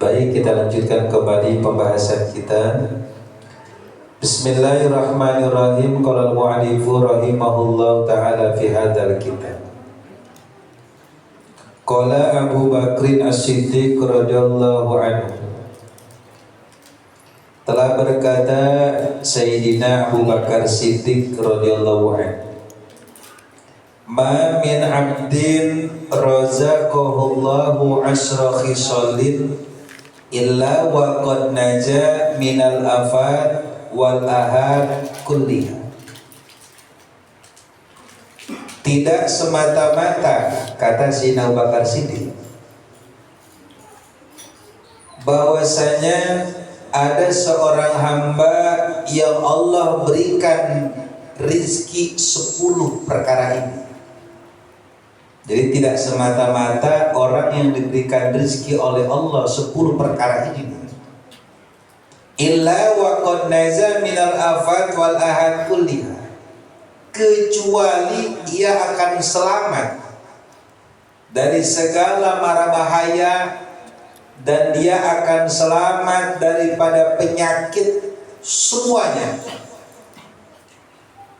Baik, kita lanjutkan kembali pembahasan kita. Bismillahirrahmanirrahim. Qala al-mu'allifu rahimahullahu ta'ala fi hadzal kitab. Qala Abu Bakrin As-Siddiq radhiyallahu anhu. Telah berkata Sayyidina Abu Bakar Siddiq radhiyallahu anhu, ma min abdin razaqahullahu asra khisalin illa wa qad naja minal afat wal ahad kulliha. Tidak semata-mata, kata Sayyidina Abu Bakar Siddiq, bahwasanya ada seorang hamba yang Allah berikan rizki 10 perkara ini. Jadi tidak semata-mata orang yang diberikan rezeki oleh Allah 10 perkara ini, illa wa qad naza minal afat wal ahad kulliha, kecuali ia akan selamat dari segala mara bahaya dan dia akan selamat daripada penyakit semuanya.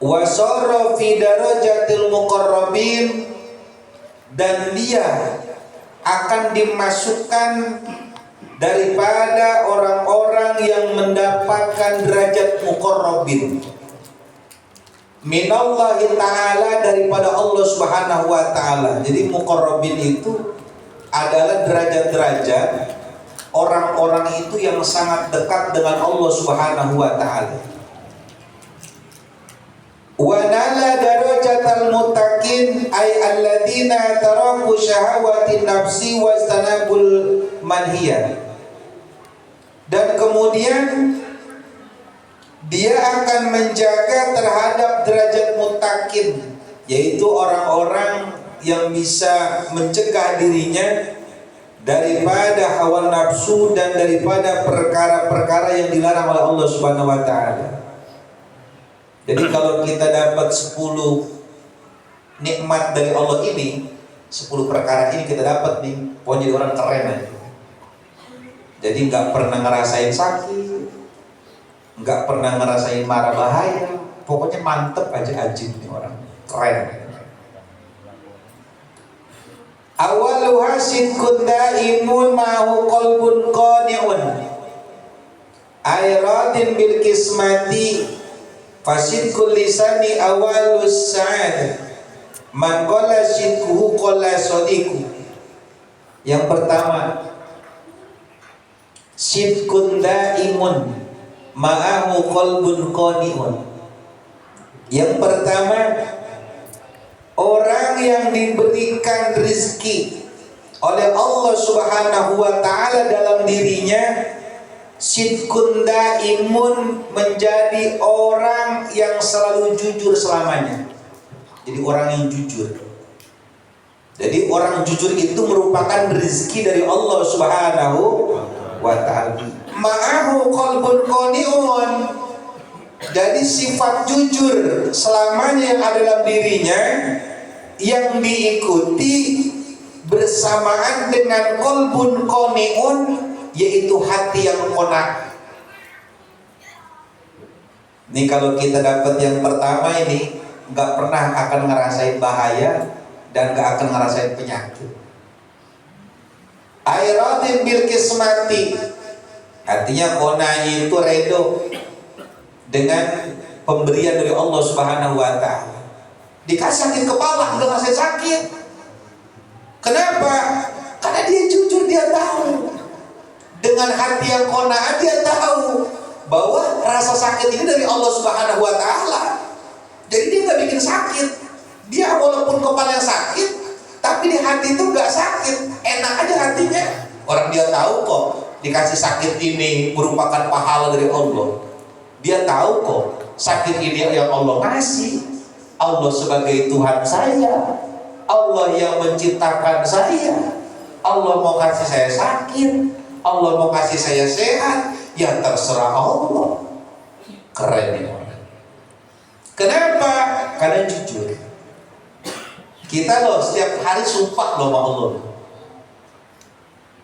Wa sarra fi darajatil muqarrabin, dan dia akan dimasukkan daripada orang-orang yang mendapatkan derajat muqarrabin minallahi ta'ala, daripada Allah subhanahu wa ta'ala. Jadi muqarrabin itu adalah derajat-derajat orang-orang itu yang sangat dekat dengan Allah subhanahu wa ta'ala. Wa nala darajatal muttaqin ay alladzina taraku syahawati nafsi wastanabul manhiya. Dan kemudian dia akan menjaga terhadap derajat muttaqin, yaitu orang-orang yang bisa mencegah dirinya daripada hawa nafsu dan daripada perkara-perkara yang dilarang oleh Allah Subhanahu wa taala. Jadi kalau kita dapat 10 nikmat dari Allah ini, 10 perkara ini kita dapat nih, pokoknya jadi orang keren aja. Jadi nggak pernah ngerasain sakit, nggak pernah ngerasain mara bahaya, pokoknya mantep aja nih orang keren. Awaluha sidqun daimun ma'hu qalbun qani'un ayradin bil kismati fasidqul lisani awalus sa'ad man qala sidquhu qala sadiqu. Yang pertama, sidqun daimun ma'ahu qalbun qani'un. Yang pertama, orang yang diberikan rezeki oleh Allah Subhanahu wa ta'ala dalam dirinya, sidqun daimun, menjadi orang yang selalu jujur selamanya. Jadi orang yang jujur. Jadi orang jujur itu merupakan rezeki dari Allah Subhanahu wa ta'ala. Ma'ahu qalbun qani'un, jadi sifat jujur selamanya yang ada dalam dirinya, yang diikuti bersamaan dengan qalbun qani'un, yaitu hati yang qana'. Ini kalau kita dapat yang pertama ini, nggak pernah akan ngerasain bahaya dan nggak akan ngerasain penyakit. Airadin bil kismati, artinya qana'nya itu redo dengan pemberian dari Allah Subhanahu wa ta'ala. Dikasih sakit kepala, nggak ngerasain sakit. Kenapa? Karena dia jujur, dia tahu. Dengan hati yang qanaah dia tahu bahwa rasa sakit ini dari Allah Subhanahu wa ta'ala. Jadi dia nggak bikin sakit. Dia walaupun kepalanya sakit, tapi di hati itu nggak sakit, enak aja hatinya. Orang dia tahu kok dikasih sakit ini merupakan pahala dari Allah. Dia tahu kok sakit ini yang Allah kasih. Allah sebagai Tuhan saya, Allah yang menciptakan saya, Allah mau kasih saya sakit, Allah mau kasih saya sehat, ya terserah Allah. Keren ini orang. Kenapa? Karena jujur. Kita loh setiap hari sumpah loh sama Allah.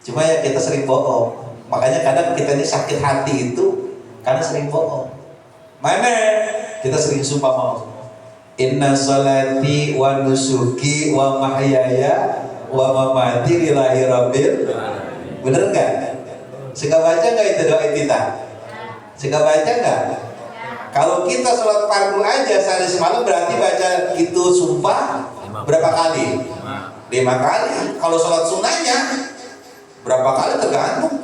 Cuma ya kita sering bohong. Makanya kadang kita ini sakit hati itu karena sering bohong. Mana kita sering sumpah mau. Inna salati wa nusuki wa mahyaya wa mamati lillahi rabbil. Bener nggak? Suka baca nggak itu doa kita? Suka baca nggak? Kalau kita sholat fardu aja sehari semalam berarti baca itu sumpah berapa kali? 5 kali. Kalau sholat sunnahnya berapa kali tergantung.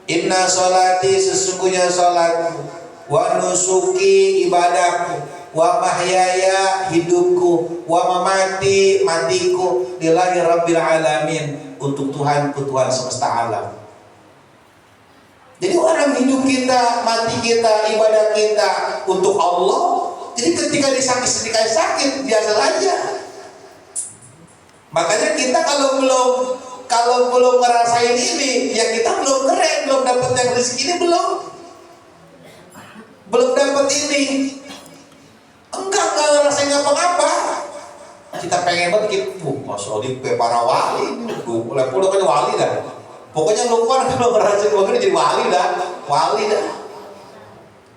Inna sholati sesungguhnya sholatku, wa nusuki ibadahku, wa mahyaya hidupku, wa mamati matiku, lillahi rabbil alamin untuk Tuhanku Tuhan semesta alam. Jadi orang hidup kita, mati kita, ibadah kita untuk Allah. Jadi ketika disakit sakit biasa saja. Makanya kita kalau belum ngerasain ini, ya kita belum keren, belum dapat yang rezeki ini belum dapat ini. Enggak ngerasain apa-apa. Kita pengen banget, Mas Odi para wali, mulai kan wali dah. Pokoknya lupa kalau ngerasain begini jadi wali dah.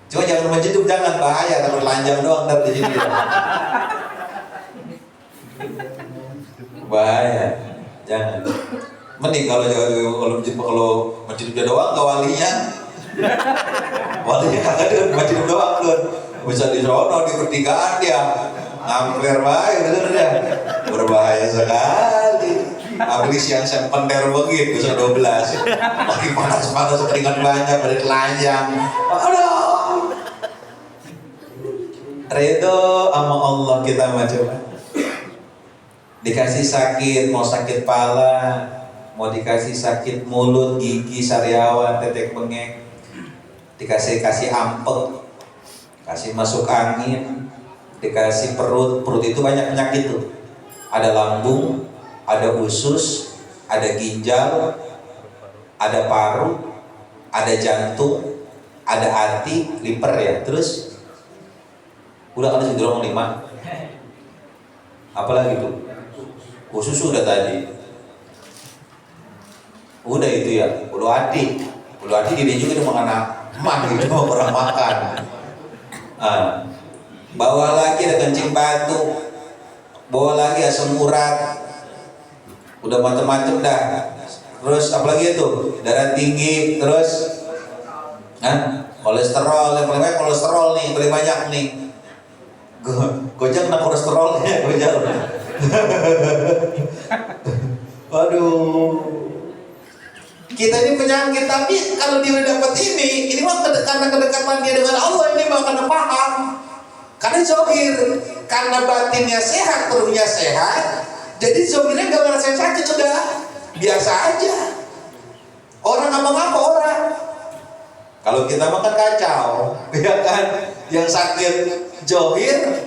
Cuma jangan menjeduk, jangan bahaya, takut lanjang doang ntar di sini. Bahaya, jangan. Mending kalau menjeduk doang ke walinya. Walinya kagak ada menjeduk doang tuh. Bisa di sono di pertigaan dia ngamplir bahaya, bener ya. Berbahaya sekali. Apalagi siang penter begitu, bisa 12 lagi panas-panas, keringat banyak, dari telanjang. Aduh, ridho sama Allah kita mah coba. Dikasih sakit, mau sakit pala, mau dikasih sakit mulut, gigi, sariawan, tetek bengek, dikasih ampek, kasih masuk angin, dikasih perut itu banyak penyakit tuh. Ada lambung, ada usus, ada ginjal, ada paru, ada jantung, ada hati, liver ya. Terus udah kan sindrom 5. Apalagi tuh? Usus udah tadi. Udah itu ya, ulu hati dia juga dia makan mah gitu, orang makan. Bawa lagi ada kencing batu, bawa lagi asam urat. Udah macam-macam dah. Terus apalagi itu? Darah tinggi, terus kolesterol, yang paling banyak kolesterol nih, paling banyak nih. Gojek kena kolesterolnya, gojek. Waduh. Kita ini penyakit, tapi kalau dia udah dapat ini mah karena kedekatan dia dengan Allah, ini mah karena paham. Karena zohir, karena batinnya sehat, ruhnya sehat. Jadi zohirnya gak ngerasain sakit, udah biasa aja. Orang ngapa-ngapa orang. Kalau kita makan kacau, ya kan? Yang sakit zohir,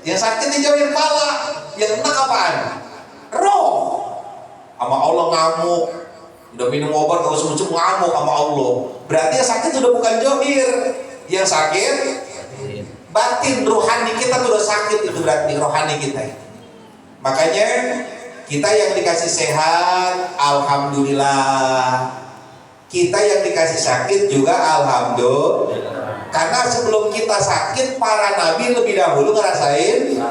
yang sakit di zohir pala, yang enak apaan? Roh. Sama Allah ngamuk. Udah minum obat kalau semuanya ngamuk sama Allah. Berarti yang sakit udah bukan zohir, yang sakit batin, rohani kita tuh udah sakit, itu berarti rohani kita. Makanya kita yang dikasih sehat, alhamdulillah. Kita yang dikasih sakit juga alhamdulillah. Karena sebelum kita sakit, para nabi lebih dahulu ngerasain.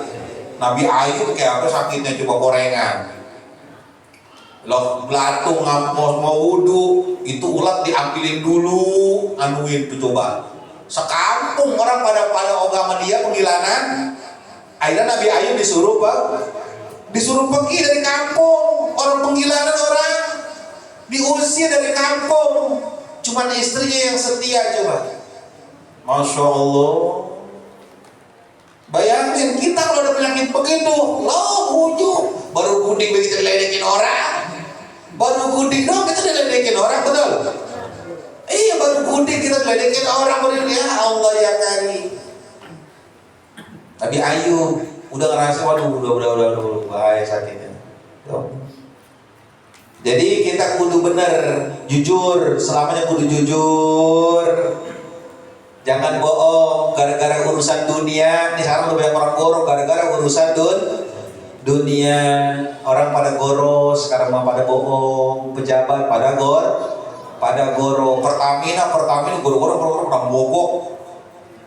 Nabi Ayub kayak apa sakitnya, coba gorengan. Loh, belatung mau wudu, itu ulat diambilin dulu, anuin tuh coba. Sekampung orang pada ogah dia penggilanan. Akhirnya Nabi Ayub disuruh pergi dari kampung, orang penggilanan orang diusir dari kampung, cuman istrinya yang setia. Coba, Masya Allah. Bayangin kita kalau ada penyakit begitu, ujung baru kuding begitu diledekin orang, baru kuding dong kita diledekin orang, betul? Iya, baru kuding kita diledekin orang, baru ya Allah ya kali. Nabi Ayub udah ngerasa, waduh, udah bahaya sakitnya. Jadi kita kudu bener, jujur, selamanya kudu jujur. Jangan bohong gara-gara urusan dunia. Nih sekarang udah banyak orang bohong gara-gara urusan dunia, orang pada goro, sekarang mah pada bohong, pejabat pada goro, Pertamina goro pada mogok.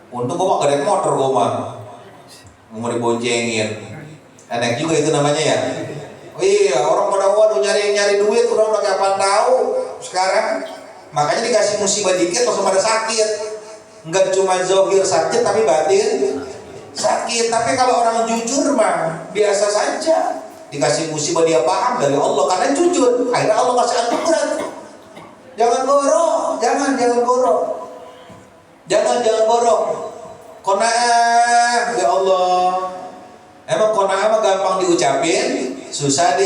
Untung gua mah gak ada motor, gua mah mau diboncengin. Enak juga itu namanya ya. Oh iya, orang pada waduh nyari duit, udah kapan tahu sekarang. Makanya dikasih musibah dikit langsung pada sakit. Enggak cuma zahir sakit tapi batin sakit. Tapi kalau orang jujur mah biasa saja. Dikasih musibah dia paham dari Allah karena jujur. Akhirnya Allah kasih anugerah. Jangan goro, jangan goro. Jangan goro. Qanaah ya Allah. Emang qanaah mah gampang diucapin, susah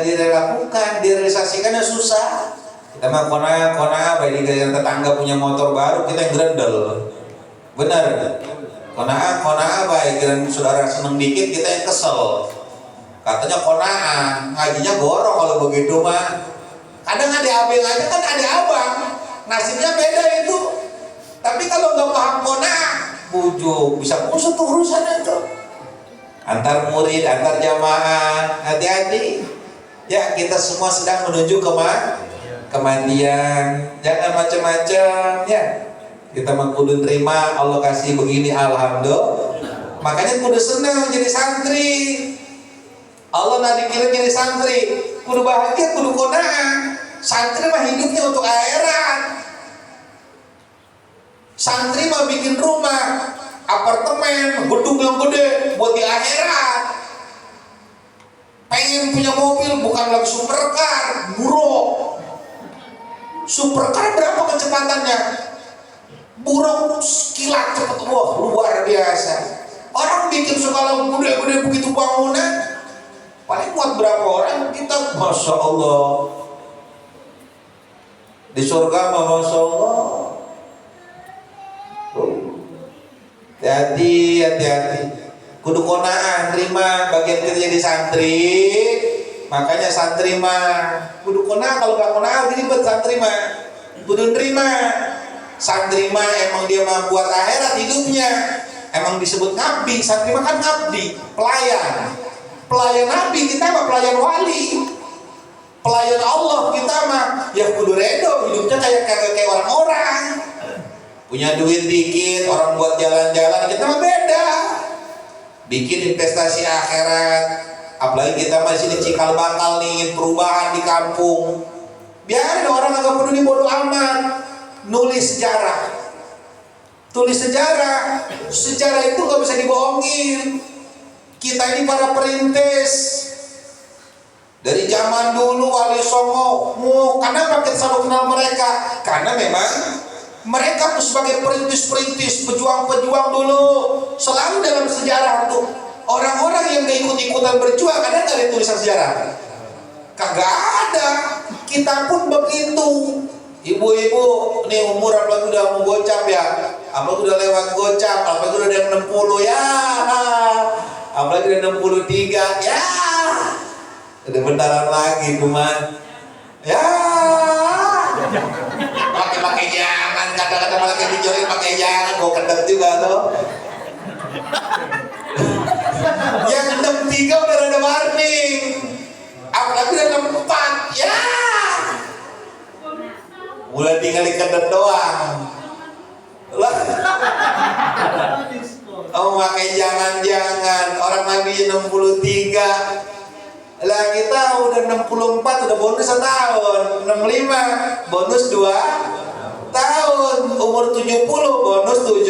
dilakukan, direalisasikannya susah. Kita mah qanaah baik di tetangga punya motor baru kita yang gerendel. Benar. Qanaah baik dan saudara seneng dikit kita yang kesel. Katanya qanaah, ngajinya goro kalau begitu mah. Kadang ada abang aja kan ada abang. Nasibnya beda itu. Tapi kalau nggak paham qanaah, bujuk bisa kusut tuh urusan itu. Antar murid, antar jamaah, hati-hati. Ya, kita semua sedang menuju kematian. Jangan macam-macam ya. Kita mah kudu terima Allah kasih begini, alhamdulillah. Makanya kudu senang jadi santri. Allah nak dikirim jadi santri. Kudu bahagia, kudu qanaah. Santri mah hidupnya untuk akhirat. Santri mah bikin rumah, apartemen, gedung yang gede buat di akhirat. Pengen punya mobil bukan lagi supercar, buruk. Supercar berapa kecepatannya? Buruk kilat cepet, wah luar biasa. Orang bikin skala gede-gede begitu bangunan, paling muat berapa orang kita, masya Allah. Di surga mah masya Allah. Hati-hati. Kudu qanaah, terima bagian kita jadi santri. Makanya santri mah kudu qanaah, kalau gak qanaah ribet santri mah. Kudu terima. Santri mah emang dia mah buat akhirat hidupnya. Emang disebut ngabdi, santri mah kan ngabdi, pelayan. Pelayan nabi, kita mah pelayan wali. Pelayan Allah kita mah ya kudu redo, hidupnya kayak orang-orang. Punya duit dikit, orang buat jalan-jalan, kita mah beda. Bikin investasi akhirat. Apalagi kita masih di cikal bakal nih, perubahan di kampung. Biarin orang agak peduli, bodo amat. Nulis sejarah. Tulis sejarah. Sejarah itu gak bisa dibohongin. Kita ini para perintis. Dari zaman dulu Wali Songo, kenapa kita selalu kenal mereka? Karena memang mereka tuh sebagai perintis-perintis, pejuang-pejuang dulu, selalu dalam sejarah tuh orang-orang yang gak ikut-ikutan berjuang, ada nggak di tulisan sejarah? Kagak ada. Kita pun begitu. Ibu-ibu, nih umur apalagi udah mau gocap ya, apalagi udah lewat gocap, apalagi udah ada 60 ya, apalagi udah 63 ya, udah bentaran lagi kuman, ya. Pakai jangan, kata-kata malah kayak dijorin pakai jangan, gue kedap juga tuh. Yang 63 udah ada warning, apalagi udah 64, ya. Mulai tinggal kedap doang. Lah. Oh pakai jangan-jangan, orang Nabi 63. Lah kita udah 64, udah bonus setahun. 65 bonus 2 tahun. Umur 70 bonus 7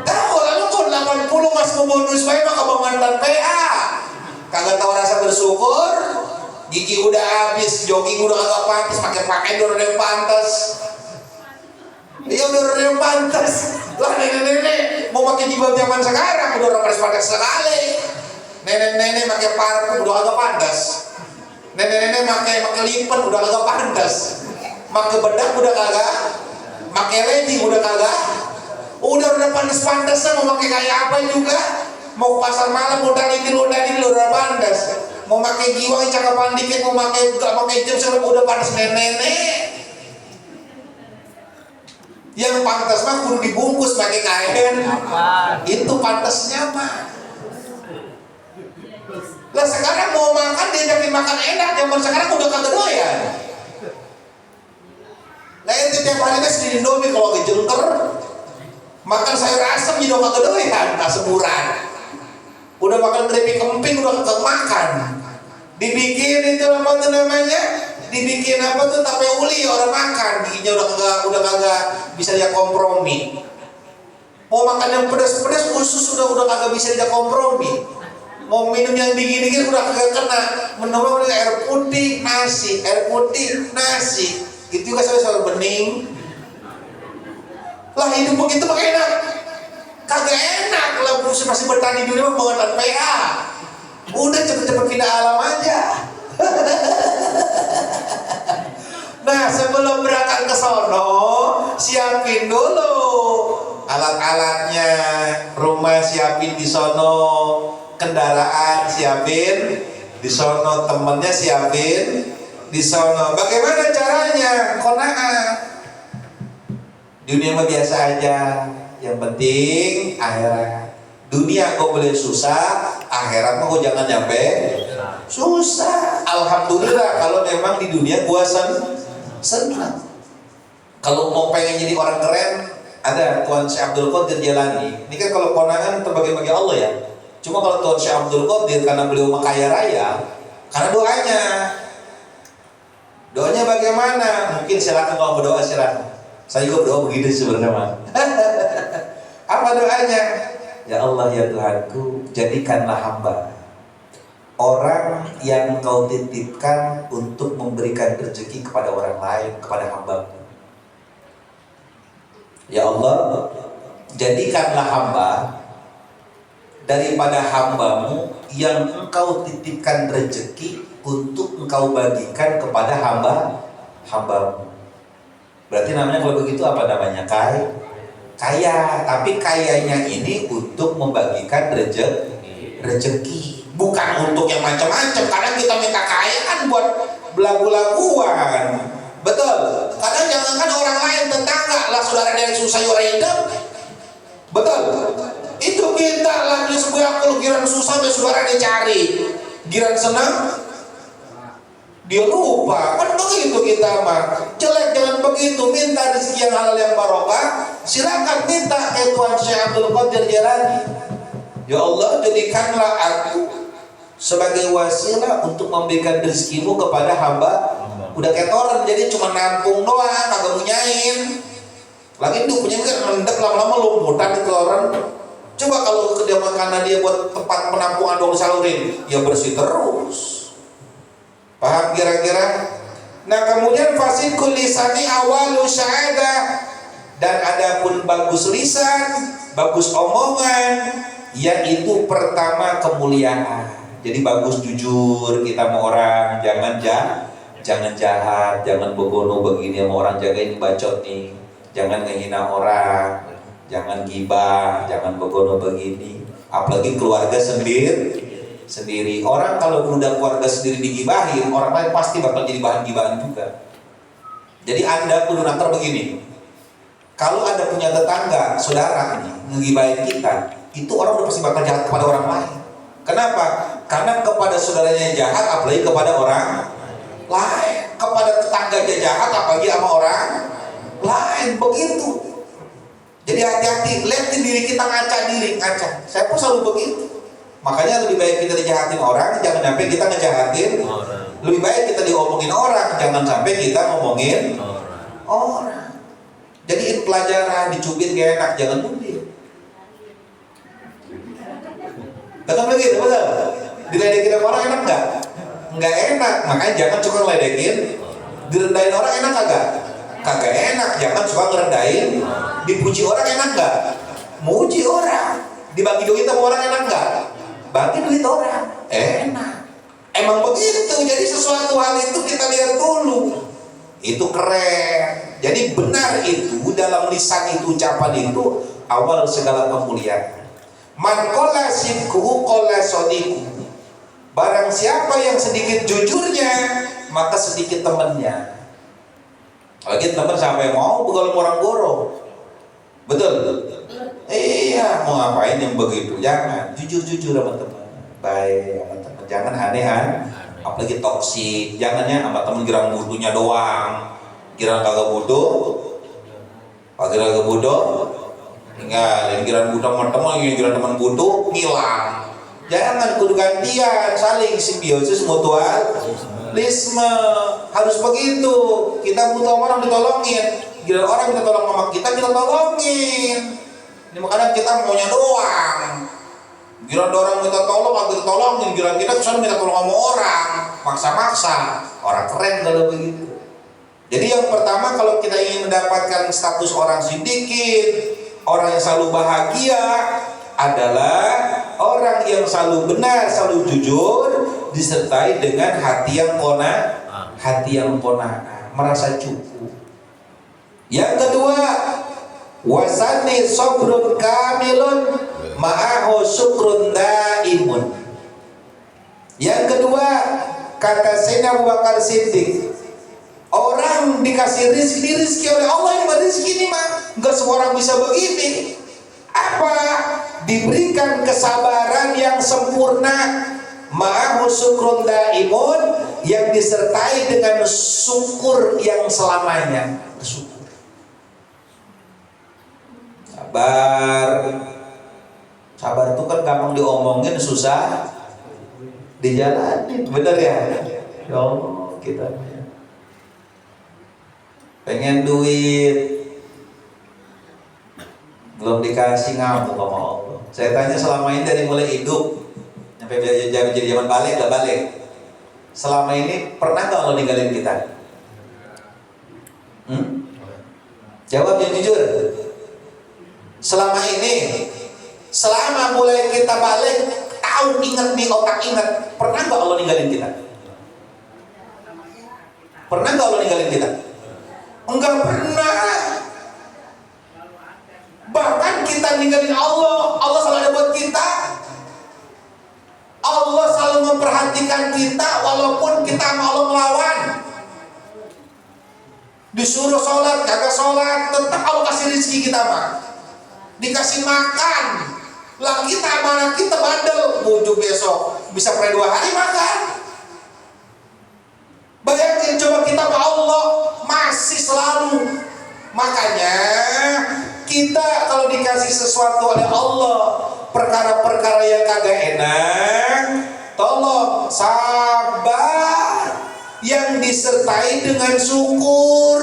tahun. Lalu kok 80 mas mau bonus baik mah abang mantan PA. Kagak tahu rasa bersyukur. Gigi udah habis, jogging udah agak pantas, pakai udah yang pantas. Iya udah yang pantas. Lah nenek-nenek mau pakai jilbab zaman sekarang udah pantas sekali. Nenek-nenek pakai parfum udah agak pantas. Nenek-nenek pakai lipen udah agak pantas. Pakai bedak udah kagak. Pakai legging udah kagak. Udah pantas-pantasnya mau pakai kayak apa juga. Mau pasar malam udah pantas. Mau pakai giwang cakapan dikit, mau pakai jam udah pantas nenek-nenek. Yang pantas mah kudu dibungkus pakai kain. Itu pantasnya mah. Lah sekarang mau makan diajakin makan enak, zaman sekarang udah kagak doyan. Nah itu tiap hari nasi di Indomie kalau kejengker, makan sayur asem jadi kagak doyan, tak seburan. Udah makan keripik kemping udah kagak makan. Dibikin itu apa tuh namanya? Dibikin apa tuh tape uli orang makan, giginya udah kagak bisa dia kompromi. Mau makan yang pedas-pedas usus udah kagak bisa dia kompromi. Mau minum yang dingin-dingin udah kagak kena. Menurut air putih nasi, air putih nasi. Itu juga selalu bening. Lah hidup begitu mah enak. Kagak enak lah masih bertani di rumah banget PA. Udah cepet-cepet pindah alam aja. Nah sebelum berangkat ke sono siapin dulu alat-alatnya, rumah siapin di sono, kendaraan siapin di sono, temennya siapin di sono. Bagaimana caranya? Qanaah. Dunia mah biasa aja, yang penting akhirat. Dunia kok boleh susah, akhirat mah kok jangan nyampe susah. Alhamdulillah kalau memang di dunia gua senang. Kalau mau pengen jadi orang keren, ada Tuan Syekh Abdul Qadir Jailani. Ini kan kalau konangan terbagi-bagi Allah ya. Cuma kalau Tuan Syekh Abdul Qadir karena beliau mah kaya raya, karena doanya. Doanya bagaimana? Mungkin silakan kalau berdoa silakan. Saya juga berdoa begitu sebenarnya. Apa doanya? Ya Allah ya Tuhanku, jadikanlah hamba orang yang Kau titipkan untuk memberikan rezeki kepada orang lain, kepada hamba-Mu. Ya Allah, jadikanlah hamba daripada hamba-Mu yang Engkau titipkan rezeki untuk Engkau bagikan kepada hamba-Mu. Berarti namanya kalau begitu apa namanya? Kaya, tapi kayanya ini untuk membagikan rezeki, bukan untuk yang macam-macam. Kadang kita minta kaya kan buat belagu-laguan, betul. Kadang jangankan orang lain, tetangga lah, saudara yang susah orang hidup, betul. Itu kita lagi sebuah kalau giran susah, saudara dicari, giran senang dia lupa. Kan begitu kita mah. Jelek jangan begitu, minta rezeki yang halal yang barokah. Silakan minta ke Tuhan Syekh Abdul Qadir Jailani. Ya Allah, jadikanlah aku sebagai wasilah untuk memberikan rezekimu kepada hamba. Udah kayak toren, jadi cuma nampung doang, kagak munyain. Lagi itu punya kan mendek lama-lama lumutan itu orang. Coba kalau kediaman karena dia buat tempat penampungan dong salurin, ya bersih terus. Paham kira-kira? Nah kemudian fasidkul lisani awalu syahadah, dan adapun bagus lisan, bagus omongan, yaitu pertama kemuliaan. Jadi bagus jujur kita sama orang, jangan jahat, jangan begono begini sama orang, jagain bacot nih, jangan ngehina orang, jangan gibah, jangan begono begini, apalagi keluarga sendiri. Orang kalau udah keluarga sendiri digibahin, orang lain pasti bakal jadi bahan gibahan juga. Jadi Anda kudu nakar begini, kalau Anda punya tetangga, saudara ini ngegibahin kita, itu orang udah pasti bakal jahat kepada orang lain. Kenapa? Karena kepada saudaranya jahat, apalagi kepada orang lain. Kepada tetangganya jahat, apalagi sama orang lain. Begitu. Jadi hati-hati, lihatin diri kita, ngaca. Saya pun selalu begitu. Makanya lebih baik kita dijahatin orang, jangan sampai kita ngejahatin orang. Lebih baik kita diomongin orang, jangan sampai kita ngomongin orang. Jadi pelajaran, dicubit gak enak, jangan nundil. Betul begitu, betul. Diledekin orang enak nggak? Nggak enak, makanya jangan suka ngeledekin. Direndahin orang enak kagak? Kagak enak, jangan suka ngerendahin. Dipuji orang enak nggak? Muji orang. Dibagi duit sama orang enak nggak? Bagi duit orang enak. Emang begitu. Jadi sesuatu hal itu kita lihat dulu, itu keren. Jadi benar itu dalam lisan itu, ucapan itu awal segala kemuliaan. Man qala sidquhu qala sadiquhu. Barang siapa yang sedikit jujurnya, maka sedikit temannya. Lagi teman sampai mau begal orang goro. Betul. Iya, mau ngapain yang begitu? Jangan, jujur sama teman. Baik sama teman. Jangan aneh-aneh, apalagi toksik. Jangannya sama temen girang butuhnya doang, girang kagak butuh, kagak butuh, tinggal girang butuh sama temen, girang teman butuh, ngilang. Jangan, kudu gantian, saling simbiosis mutualisme, harus begitu. Kita butuh orang ditolongin, gila orang kita tolong sama kita tolongin. Ini makanya kita maunya doang. Gila orang minta tolong, kita tolongin. Gila kita kesana minta tolong sama orang, maksa-maksa. Orang keren kalau begitu. Jadi yang pertama, kalau kita ingin mendapatkan status orang siddiqin, orang yang selalu bahagia, adalah orang yang selalu benar, selalu jujur, disertai dengan hati yang qanaah, merasa cukup. Yang kedua, wasani sabrun kamilun ma'ahu syukrun daimun. Yang kedua, kata Sayyidina Abu Bakar Siddiq, orang dikasih rizki oleh Allah, ini rizki ini mah enggak semua orang bisa begini. Apa? Diberikan kesabaran yang sempurna, ma'ahu syukrun daimun, yang disertai dengan syukur yang selamanya. Bersyukur, sabar itu kan gampang diomongin, susah dijalanin, bener ya? Ya Allah, kita pengen duit, belum dikasih, ngamuk sama Allah. Saya tanya selama ini dari mulai hidup sampai jadi zaman balik, selama ini pernah nggak Allah ninggalin kita? Jawab yang jujur. Selama ini, selama mulai kita balik, tahu, ingat di otak, ingat, pernah nggak Allah ninggalin kita? Pernah nggak Allah ninggalin kita? Enggak pernah. Bahkan kita ninggalin Allah, Allah selalu ada buat kita. Allah selalu memperhatikan kita walaupun kita sama Allah melawan. Disuruh sholat, kagak sholat, tetap Allah kasih rezeki kita mah. Dikasih makan, lah kita mana kita bandel, bujuk besok bisa pernah 2 hari makan. Bayangin coba kita sama Allah masih selalu. Makanya kita kalau dikasih sesuatu oleh Allah, perkara-perkara yang kagak enak, tolong sabar yang disertai dengan syukur.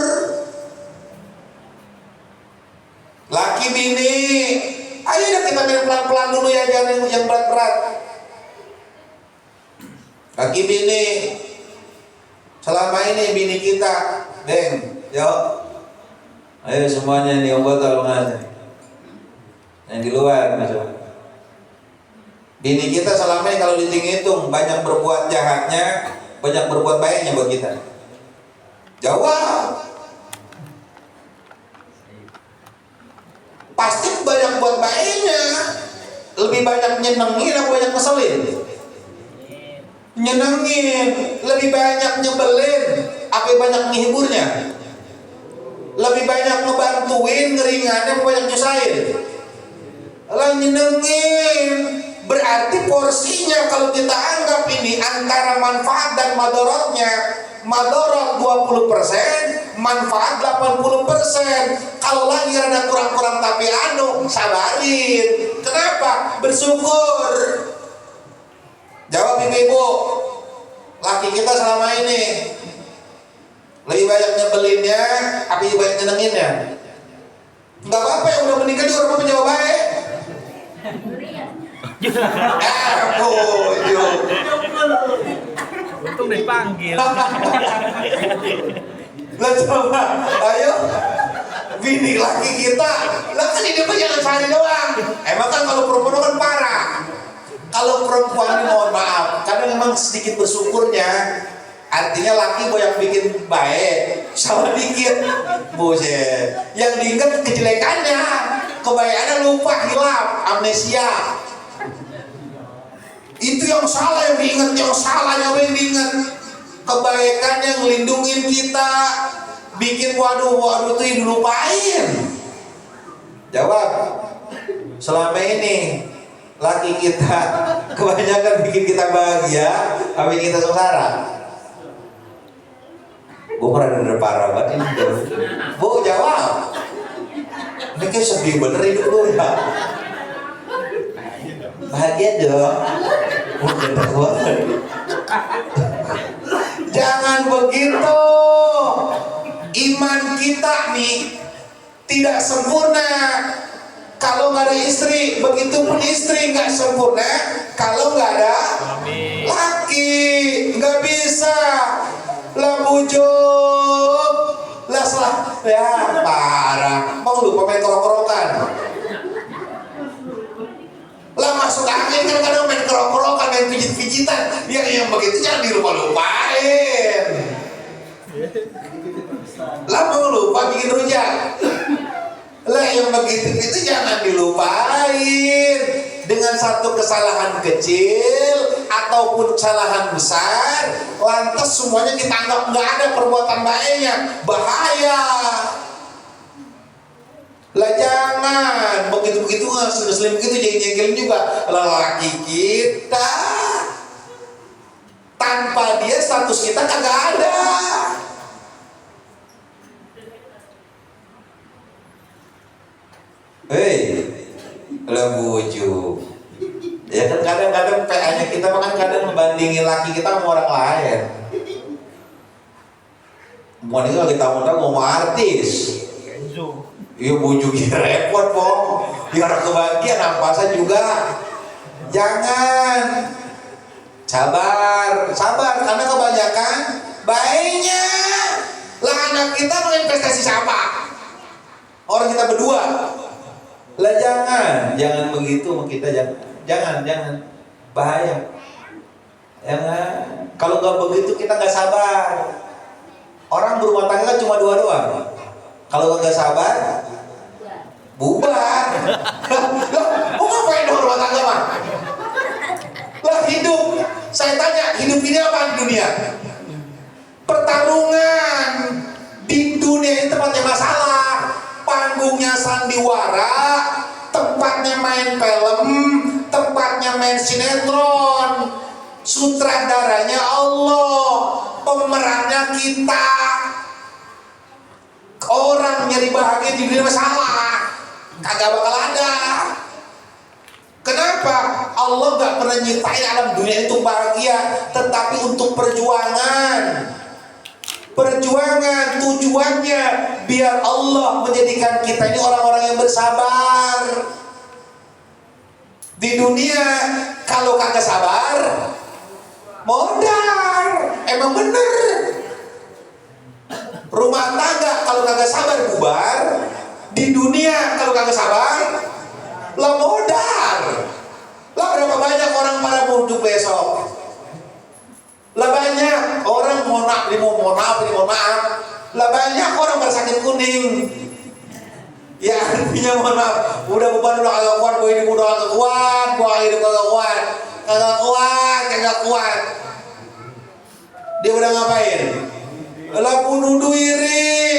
Laki bini, ayo deh kita main pelan-pelan dulu ya, jangan yang berat-berat. Laki bini, selama ini bini kita, Beng, yuk, ayo semuanya nih obat tolongan. Yang di luar, masuk. Bini kita selama ini kalau dihitung banyak berbuat jahatnya, banyak berbuat baiknya buat kita. Jawab. Pasti banyak buat baiknya. Lebih banyak nyenengin apa banyak ngeselin? Nyenengin. Lebih banyak nyebelin apa banyak menghiburnya? Lebih banyak ngebantuin, ngeringanin apa banyak nyusahin? Lah nyenengin. Berarti porsinya kalau kita anggap ini antara manfaat dan madorotnya, madorot 20%, manfaat 80%. Kalau lagi ada kurang-kurang tapi sabarin. Kenapa? Bersyukur. Jawab ibu-ibu. Laki kita selama ini lebih banyak nyebelinnya apa lebih banyak nyenenginnya? Enggak apa-apa, yang udah menikah juga orang menjawab baik. Untung dipanggil. Lah coba, ayo bini laki kita, lah kan hidupnya jangan sehari doang. Emang kan kalau perempuan kan parah. Kalau perempuan ini mohon maaf, kadang memang sedikit bersyukurnya. Artinya laki yang bikin baik, salah dikit, buset. Yang diingat kejelekannya, kebaikannya lupa, hilang, amnesia. Itu yang salah yang diingat, yang salahnya yang diingat. Kebaikan yang ngelindungin kita, bikin waduh itu dilupain. Jawab. Selama ini laki kita kebanyakan bikin kita bahagia, tapi kita sengsara. Gue pernah denger parah banget ini. Bu jawab. Ini kayak sedih bener hidup gue ya. Bahagia dong. Jangan begitu. Iman kita nih tidak sempurna kalau nggak ada istri, begitupun istri nggak sempurna kalau nggak ada laki. Nggak bisa lah bujuk lah salah ya, parah. Mau lupa main kerok-kerokan lah, masuk angin kan kadang main kerok-kerokan, main pijit-pijitan. Yang begitu jangan dilupa-lupain lah. Mau lupa bikin rujak lah, yang begitu itu jangan dilupain. Dengan satu kesalahan kecil ataupun kesalahan besar, lantas semuanya kita anggap nggak ada perbuatan baiknya, bahaya. Lah jangan begitu-begitu ngeselin begitu, jengkelin juga lelaki kita. Tanpa dia status kita kagak ada. Hei, lah bujuk. Ya kan kadang-kadang PA-nya kita kan kadang membandingin laki kita sama orang lain. Bukan itu lagi tamu-tamu mau artis. Iya bujuk ya repot Pong. Biar kebahagiaan nampasan juga. Jangan. Sabar karena kebanyakan baiknya. Lah anak kita mau investasi siapa? Orang kita berdua. Lah jangan begitu sama kita, jangan bahaya. Jangan. Kalau nggak begitu kita nggak sabar. Orang berumah tangga kan cuma dua doang. Kalau nggak sabar, bubar. Mau ngapain dong rumah tangga mah? Lah hidup. Saya tanya, hidup ini apa di dunia? Pertarungan. Di dunia ini tempatnya masalah. Panggungnya sandiwara, tempatnya main film, tempatnya main sinetron, sutradaranya Allah, pemerannya kita. Orang nyari bahagia di dunia masalah, kagak bakal ada. Kenapa? Allah gak pernah nyiptain alam dunia itu bahagia, tetapi untuk perjuangan. Perjuangan tujuannya biar Allah menjadikan kita ini orang-orang yang bersabar. Di dunia kalau kagak sabar modal, emang bener. Rumah tangga kalau kagak sabar bubar. Di dunia kalau kagak sabar lah modal. Lah berapa banyak orang pada bujuk besok. Lah banyak orang mohon maaf. Lah banyak orang bersakit kuning. Ya artinya mohon maaf, udah beban udah agak kuat, gue hidup udah agak kuat, gue hidup agak kuat. Dia udah ngapain? Lah bunuh diri.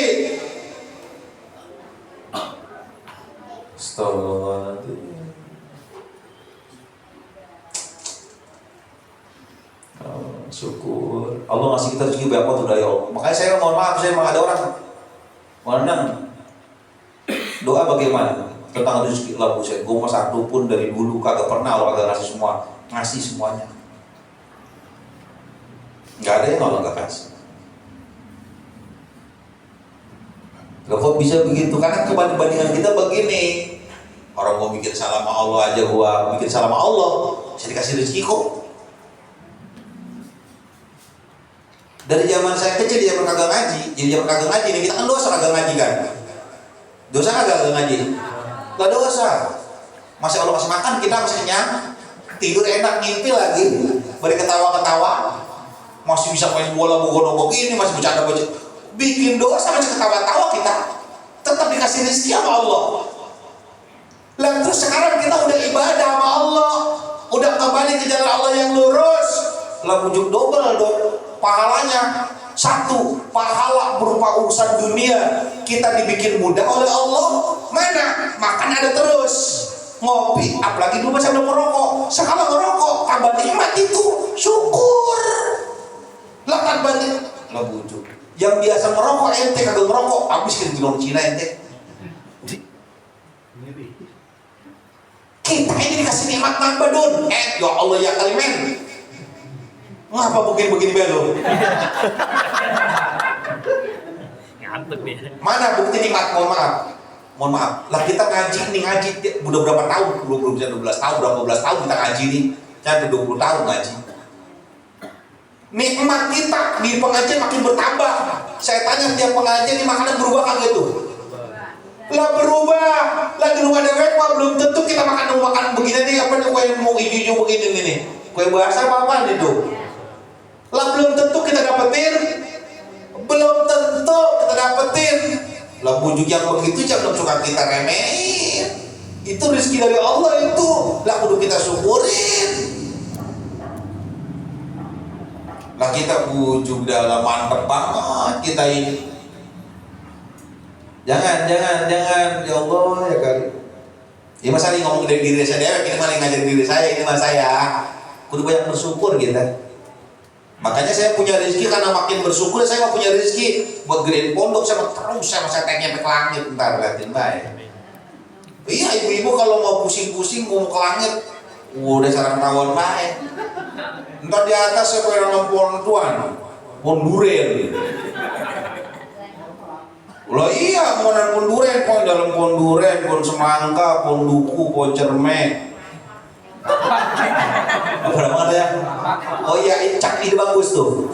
Astagfirullahaladzim. Syukur Allah ngasih kita rezeki banyak tuh dari Allah. Makanya saya mohon maaf, saya memang ada orang menang doa bagaimana tentang rezeki lah buset. Gue mah satu pun dari dulu kagak pernah Allah kagak ngasih semua, ngasih semuanya. Nggak ada yang Allah nggak kasih. Gak kok bisa begitu, karena kebandingan kita begini. Orang mau bikin salah sama Allah aja, gua bikin salah sama Allah, saya dikasih rezeki kok. Dari zaman saya kecil dia kagak ngaji, jadi dia kagak ngaji nih, kita kan dosa kagak ngaji kan? Dosa kagak ngaji? Gak dosa. Masih Allah kasih makan, kita masih kenyang, tidur enak, ngimpi lagi, beri ketawa-ketawa, masih bisa main bola bogor-bogor ini, masih bercanda bikin dosa masih ketawa-tawa kita, tetap dikasih rezeki sama Allah. Lah terus sekarang kita udah ibadah sama Allah, udah kembali ke jalan Allah yang lurus, lah bujuk double pahalanya. Satu, pahala berupa urusan dunia kita dibikin mudah oleh Allah. Mana? Makan ada terus. ngopi, apalagi dulu masih belum merokok. Sekarang ngerokok, tambah nikmat itu, syukur. Lah tambah lah bujuk. Yang biasa merokok ente kagak merokok, habis kan di Cina ente. Kita ini dikasih nikmat nambah Dun. Ya Allah ya kalimen. Ngapa begini belo? Mana bukti nikmat? Mohon maaf. Lah kita ngaji udah berapa tahun? Belum bisa 12 tahun, berapa belas tahun kita ngaji nih? Sampai 20 tahun ngaji. Nikmat kita di pengajian makin bertambah. Saya tanya tiap pengajian di makanan berubah kagak tuh? Lah berubah. Lah di rumah dewek mah belum tentu kita makan begini nih, apa nih kue mau hijau begini nih. Kue bahasa apa itu? Lah belum tentu kita dapetin. Belum tentu kita dapetin. Lah bujuk yang begitu jangan suka kita remehin. Itu rezeki dari Allah itu. Lah kudu kita syukurin. Lah kita bujuk dalam mantep banget kita ini. Jangan ya Allah ya kali. Ya masa ini ngomong dari diri saya, ini malah ngajarin diri saya, ini mah saya. Kudu banyak bersyukur kita. Makanya saya punya rezeki karena makin bersyukur saya punya rezeki buat gedein pondok sama terus saya tagnya sampai ke langit. Bentar liatin baik. Iya ibu-ibu kalau mau pusing-pusing mau ke langit, udah sarang rawon baik. Entar di atas saya pengen nonton pohon tuan, pohon durian. Lah iya, mau pohon durian, pohon dalam pohon durian, pohon semangka, pohon duku, pohon cermek. Apa namanya? Oh iya, cak ide bagus tuh.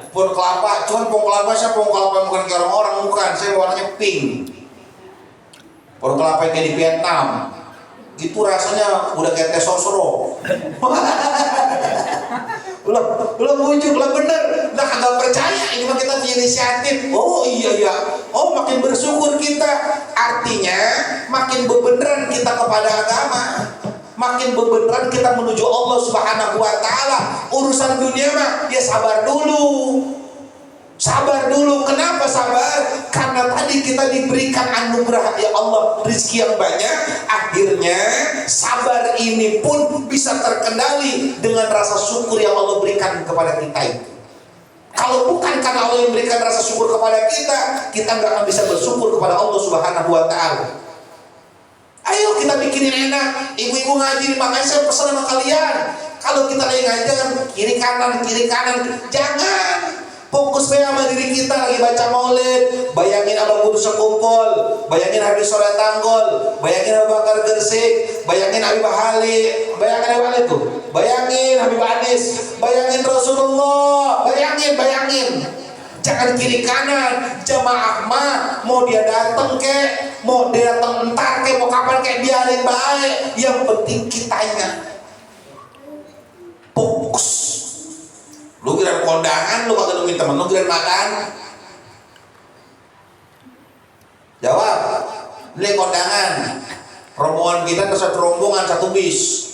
Pohon kelapa, cuman pohon kelapa saya pohon kelapa bukan kayak orang-orang, bukan. Saya warnanya pink. Pohon kelapa yang kayak di Vietnam. Itu rasanya udah kayak teh sosro. Ulah bujuk, lah bener. Udah kagak percaya, ini mah kita punya inisiatif. Oh iya. Oh makin bersyukur kita. Artinya makin bebeneran kita kepada agama. Makin bebeneran kita menuju Allah Subhanahu wa taala. Urusan dunia mah ya sabar dulu. Kenapa sabar? Karena tadi kita diberikan anugerah ya Allah rezeki yang banyak. Akhirnya sabar ini pun bisa terkendali dengan rasa syukur yang Allah berikan kepada kita itu. Kalau bukan karena Allah yang berikan rasa syukur kepada kita nggak akan bisa bersyukur kepada Allah Subhanahu wa taala. Ayo kita bikinin enak. Ibu-ibu ngaji, makanya saya pesan sama kalian. Kalau kita lagi ngajar kiri kanan, jangan. Fokus sama diri kita lagi baca maulid. Bayangin Abang Kudus sekumpul, bayangin Habib Soleh Tanggol, bayangin Abu Bakar Gersik, bayangin Habib Hali, bayangin Habib Hali tuh, bayangin Habib Anis, bayangin Rasulullah, bayangin. Jangan kiri kanan. Jamaah mah mau dia datang kek, mau dia datang entar kek, mau kapan kek biarin baik. Yang penting kitanya fokus. Lu kira kondangan, lu kagak nemuin temen lu kira makan. Jawab. Ini kondangan. Rombongan kita ada satu rombongan, satu bis.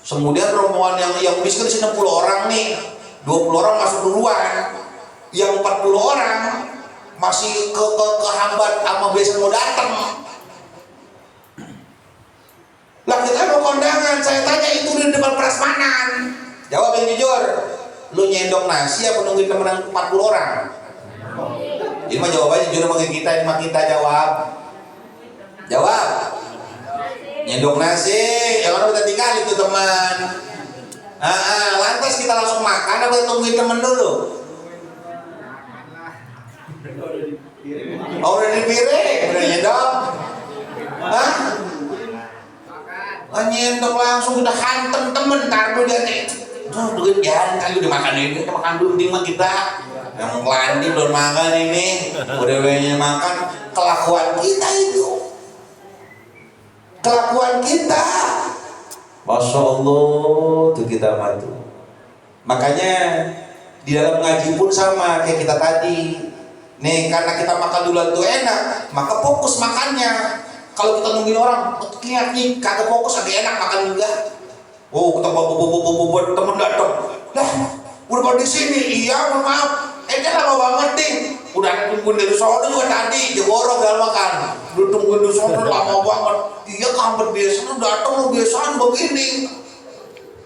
Kemudian rombongan yang bis kan 60 orang nih. 20 orang masuk duluan. Yang 40 orang masih kehambat sama biasa mau datang. Lah kita mau kondangan, saya tanya itu di depan prasmanan. Jawab yang jujur. Lu nyendok nasi apa nungguin temenan 40 orang? Ini mah jawabannya jujur sama kita jawab. Nyendok nasi, yang mana kita tinggal itu teman. Lantas kita langsung makan apa tungguin temen dulu? Oh udah di piring, udah nyendok. Nyendok langsung udah hantem temen, ntar dulu dia nih. Duit jangan kali udah makan ini, kita makan dulu mah kita. Yang kelandi belum makan ini, udah banyak makan. Kelakuan kita itu. Masya Allah tuh kita matu. Makanya di dalam ngaji pun sama kayak kita tadi. Nih karena kita makan duluan tuh enak, maka fokus makannya. Kalau kita nungguin orang, lihat nih, kagak fokus, agak enak makan juga. Oh, kita bawa temen datang. Lah, udah pada di sini. Iya, mohon maaf. Lama banget nih. Udah ada tungguin dari sono juga tadi jegorok dalam makan. Lu tungguin dari sono lama banget. Iya kampret biasa datang lu biasaan begini.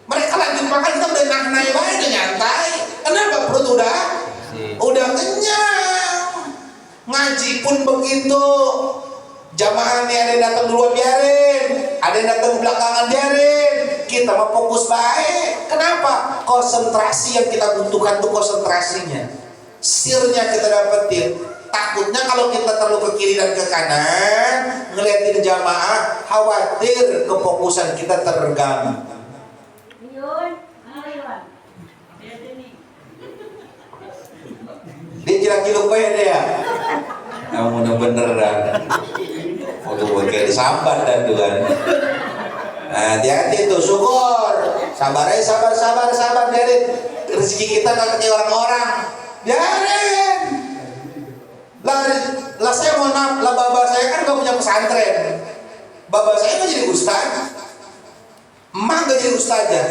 Mereka lanjut makan kita udah naik udah nyantai. Kenapa perut udah kenyang. Ngaji pun begitu. Jamaah nih ada yang datang duluan biarin, ada yang datang belakangan biarin. Kita mau fokus baik. Kenapa? Konsentrasi yang kita butuhkan tuh konsentrasinya. Sirnya kita dapetin. Takutnya kalau kita terlalu ke kiri dan ke kanan, ngeliatin jamaah, khawatir kefokusan kita terganggu. Dia kira-kira gue deh ya. Kamu udah beneran. Udah kayak disambat dan Tuhan. Nah, hati-hati tuh, syukur. Sabar aja, sabar. Biarin rezeki kita gak kayak orang-orang. Biarin. Lah saya mohon maaf, lah bapak saya kan gak punya pesantren. Bapak saya gak jadi ustaz. Emak gak jadi ustazah.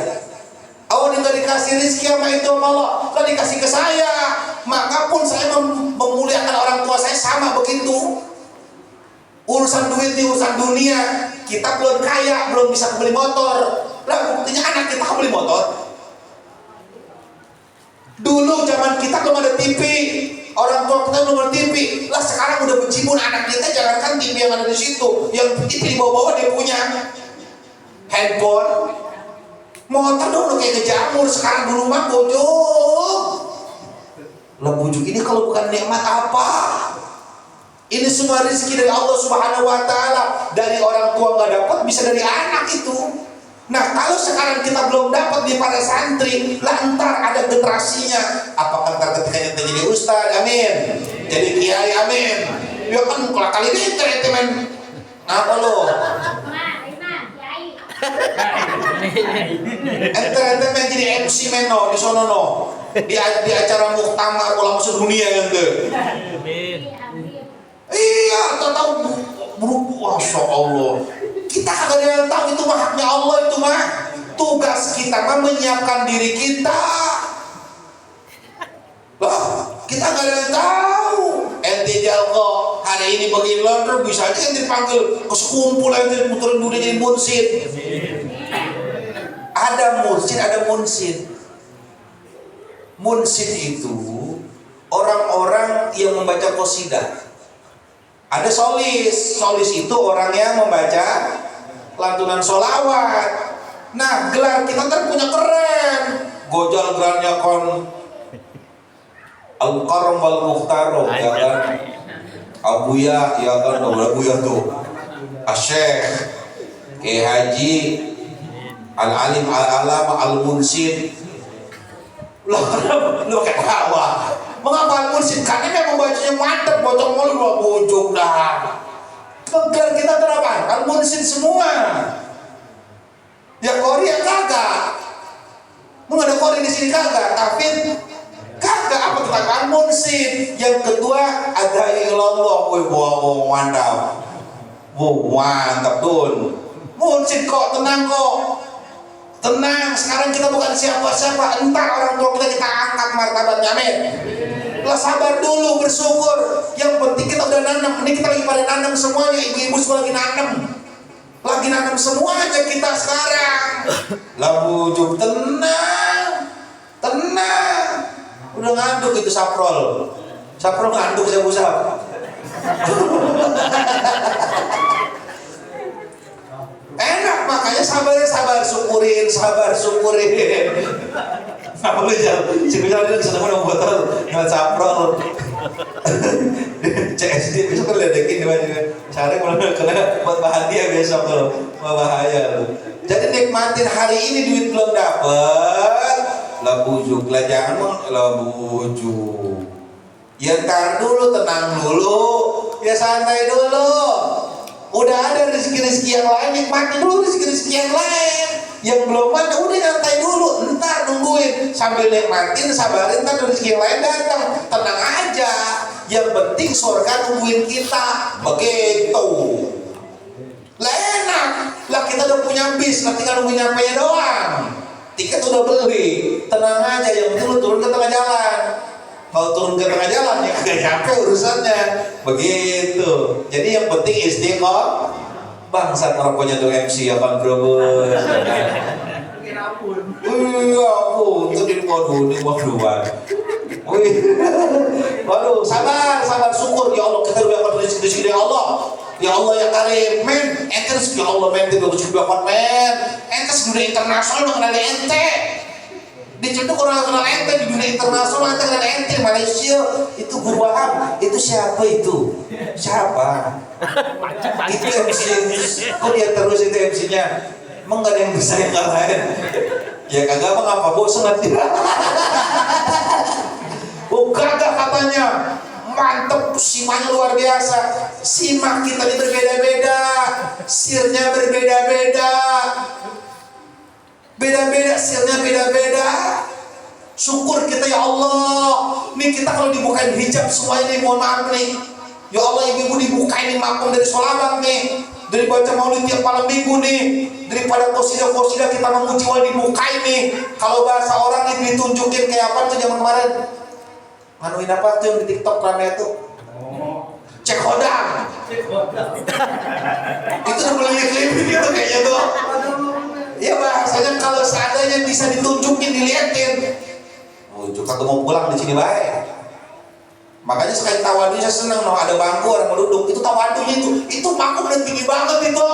Awalnya gak dikasih rezeki sama itu sama Allah, lah dikasih ke saya. Maka pun saya memuliakan orang tua saya sama begitu. Urusan duit ini urusan dunia. Kita belum kaya, belum bisa beli motor. Lah buktinya anak kita beli motor. Dulu zaman kita belum ada TV, orang tua kita belum ada TV. Lah sekarang udah berjibun anak kita, jangankan TV yang ada di situ, yang TV di bawah-bawah dia punya handphone, motor dulu kayak ngejamur. Sekarang dulu mah bujuk. Lah bujuk ini kalau bukan nikmat apa? Ini semua rezeki dari Allah Subhanahu wa Ta'ala. Dari orang tua nggak dapat, bisa dari anak itu. Nah, kalau sekarang kita belum dapat di para santri, lah ntar ada generasinya. Apakah ntar ketika kita jadi ustaz, amin, jadi kiai, amin. Ya kan kalau kali ini itu men, apa lo? Ente men jadi MC men no di sono no, di acara muktamar ulama sedunia yang ke. Iya, tahu buruk, masya Allah. Kita kagak ada yang tahu, itu mah haknya Allah, itu mah tugas kita mah menyiapkan diri kita. Loh, kita gak ada yang tahu. Ente jalko hari ini begini loh, bisa aja ente dipanggil ke sekumpul, ente muterin dunia jadi mursid. Ada mursid, ada munsid. Munsid itu orang-orang yang membaca qasidah. Ada solis itu orang yang membaca lantunan sholawat. Nah, gelar kita kan punya keren. Gojal gelarnya kon Al-Karam wal Mukhtaru, ya kan? Abuya, ya kan? Abuya tuh Asyikh Kiai Haji Al-Alim Al-Alama Al-Munsid. Lo kayak apa? Mengapa Al-Munsid? Karena memang bacanya mantep, bocong mulu dua bujuk dah. Gelar kita berapa? Al-Munsid semua. Ya kori ya kagak. Mau ada kori di sini kagak, tapi kagak apa kita Al-Munsid. Yang kedua ada ilallah, wow mantap. Wow mantap tuh. Munsid kok, tenang kok. Tenang, sekarang kita bukan siapa-siapa. Entar orang tua kita angkat martabatnya, amin. Lah sabar dulu, bersyukur. Yang penting kita udah nanam. Ini kita lagi pada nanam semuanya. Ibu-ibu semua lagi nanam. Lagi nanam semuanya kita sekarang. Lah bujuk, tenang. Udah ngaduk itu saprol. Saprol ngaduk saya usap. Enak, makanya sabar syukurin. Nggak boleh jalan. Si Bijal itu sudah mau botol dengan saprol. CSD besok kan ledekin di wajah. Cari kalau kena buat bahagia besok kalau bahaya. Jadi nikmatin hari ini, duit belum dapet, lah bujuk lah, jangan lah bujuk. Ya ntar dulu, tenang dulu, ya santai dulu. Udah ada rezeki-rezeki yang lain, nikmati dulu rezeki-rezeki yang lain. Yang belum ada, udah nyantai dulu, ntar nungguin. Sambil nikmatin, sabarin, ntar rezeki yang lain datang. Tenang aja, yang penting surga nungguin kita. Begitu. Lah enak, lah kita udah punya bis, nanti tinggal nungguin nyampenya doang. Tiket udah beli, tenang aja, yang penting lu turun ke tengah jalan. Kalau turun ke tengah jalan ya kagak nyampe urusannya. Begitu. Jadi yang penting istiqomah. Bangsat rokoknya tuh MC Abang Bro. Iya aku itu jadi waduh ini waduhan. Waduh sabar syukur ya Allah kita udah dapat rezeki ya Allah. Ya Allah ya Karim men ente rezeki Allah men kita rezeki dapat men. Ente sudah internasional dengan ada ente. Di situ orang kenal ente di dunia internasional ente kenal ente Malaysia itu guru Wahab itu siapa itu? Siapa? Itu MC. Kok dia terus itu MC-nya? Emang gak ada yang bisa yang lain? Ya kagak apa ngapa bosan nanti. Oh kagak katanya mantep simanya luar biasa. Simak kita ini berbeda-beda, sirnya berbeda-beda, beda-beda sirnya beda-beda. Syukur kita ya Allah. Nih kita kalau dibukain hijab semua ini mohon maaf nih. Ya Allah ibu-ibu dibukain makom dari sholawat nih, dari baca maulid tiap malam minggu nih, daripada qosidah kita memuji wal dibukain nih. Kalau bahasa orang nih ditunjukin kayak apa tuh zaman kemarin. Manuin apa tuh yang di TikTok rame itu? Cek hodang. Itu udah mulai klip gitu kayaknya tuh. Ya bahasanya kalau seadanya bisa ditunjukin, diliatin. Oh, juga mau pulang di sini baik. Makanya sekali tawadunya saya senang, ada bangku orang mau duduk, itu tawadunya itu bangku udah tinggi banget itu.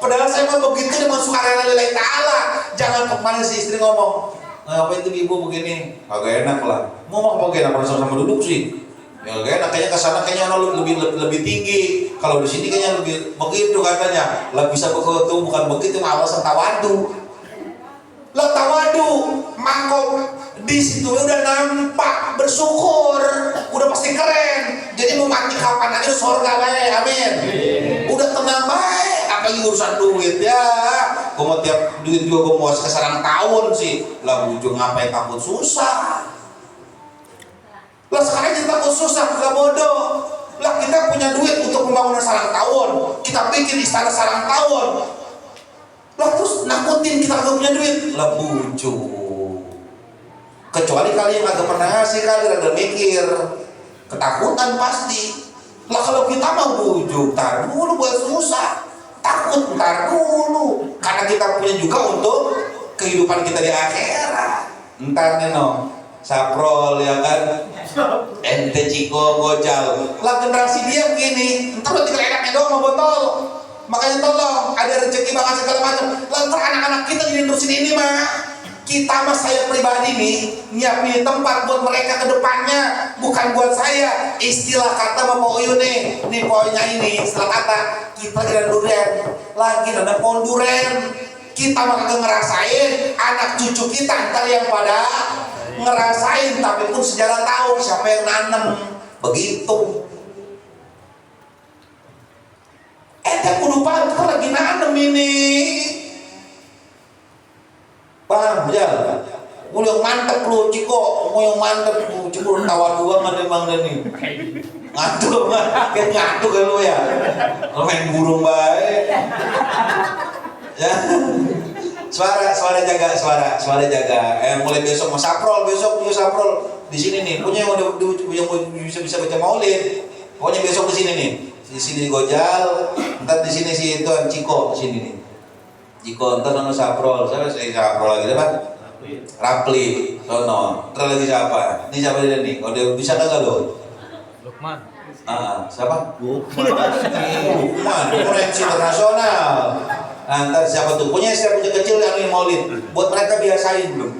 Padahal saya mah begitu dia masuk arena lillahi ta'ala. Jangan kemarin si istri ngomong, ngapain itu ibu begini? Agak enak lah. Ngomong apa enak kalau sama duduk sih? Ya agak enak, kayaknya kesana kayaknya lebih tinggi. Kalau di sini kayaknya lebih begitu katanya. Lah bisa begitu bukan begitu, alasan tawadu. Lah tawadu, makom di situ udah nampak bersyukur, udah pasti keren. Jadi mau mati kapan aja surga bae, amin. Udah tenang bae, apalagi urusan duit ya. Gua mau tiap duit juga gua mau kesarang tahun sih. Lah ujung ngapain takut susah? Lah sekarang kita takut susah, gak bodoh. Lah kita punya duit untuk pembangunan sarang tahun, kita bikin istana sarang tahun. Lah terus nakutin kita gak punya duit, lah bujuk. Kecuali kalian agak pernah ngasih kali ada mikir, ketakutan pasti. Lah kalau kita mau bujuk, tar dulu buat susah, takut ntar dulu, karena kita punya juga untuk kehidupan kita di akhirat. Ntar nih no, saprol ya kan, ente ciko gojal. Lah generasi dia begini, ntar lo tinggal enaknya doang mau botol. Makanya tolong ada rezeki banget segala macam. Lantar anak-anak kita jadi terusin ini mah. Kita mah saya pribadi nih nyiapin tempat buat mereka ke depannya, bukan buat saya. Istilah kata Bapak Uyun nih poinnya ini, istilah kata kita kira durian, lagi ada pohon durian. Kita mah kagak ngerasain, anak cucu kita ntar yang pada ngerasain, tapi pun sejarah tahu siapa yang nanam. Begitu. Kudu paham, kita lagi nanam ini. Paham ya? Mau yang mantep lu Ciko, mau yang mantep lu Ciko tawa dua kan emang nih. Ngantuk mah, kayak ngantuk kan lu ya. Lu main burung baik. Ya. Suara jaga. Mulai besok mau saprol, besok punya saprol di sini nih. Punya yang udah bisa baca maulid. Pokoknya besok di sini nih. Di sini Gojal, ntar di sini si itu Ciko di sini nih. Ciko ntar nono saprol, saya saprol lagi depan. Rapli, sono. Ntar lagi siapa? Ini siapa dia nih? Kalau dia bisa kagak lo? Lukman. Siapa? Lukman, koneksi internasional. Ntar siapa tuh? Punya kecil yang maulid. Buat mereka biasain belum?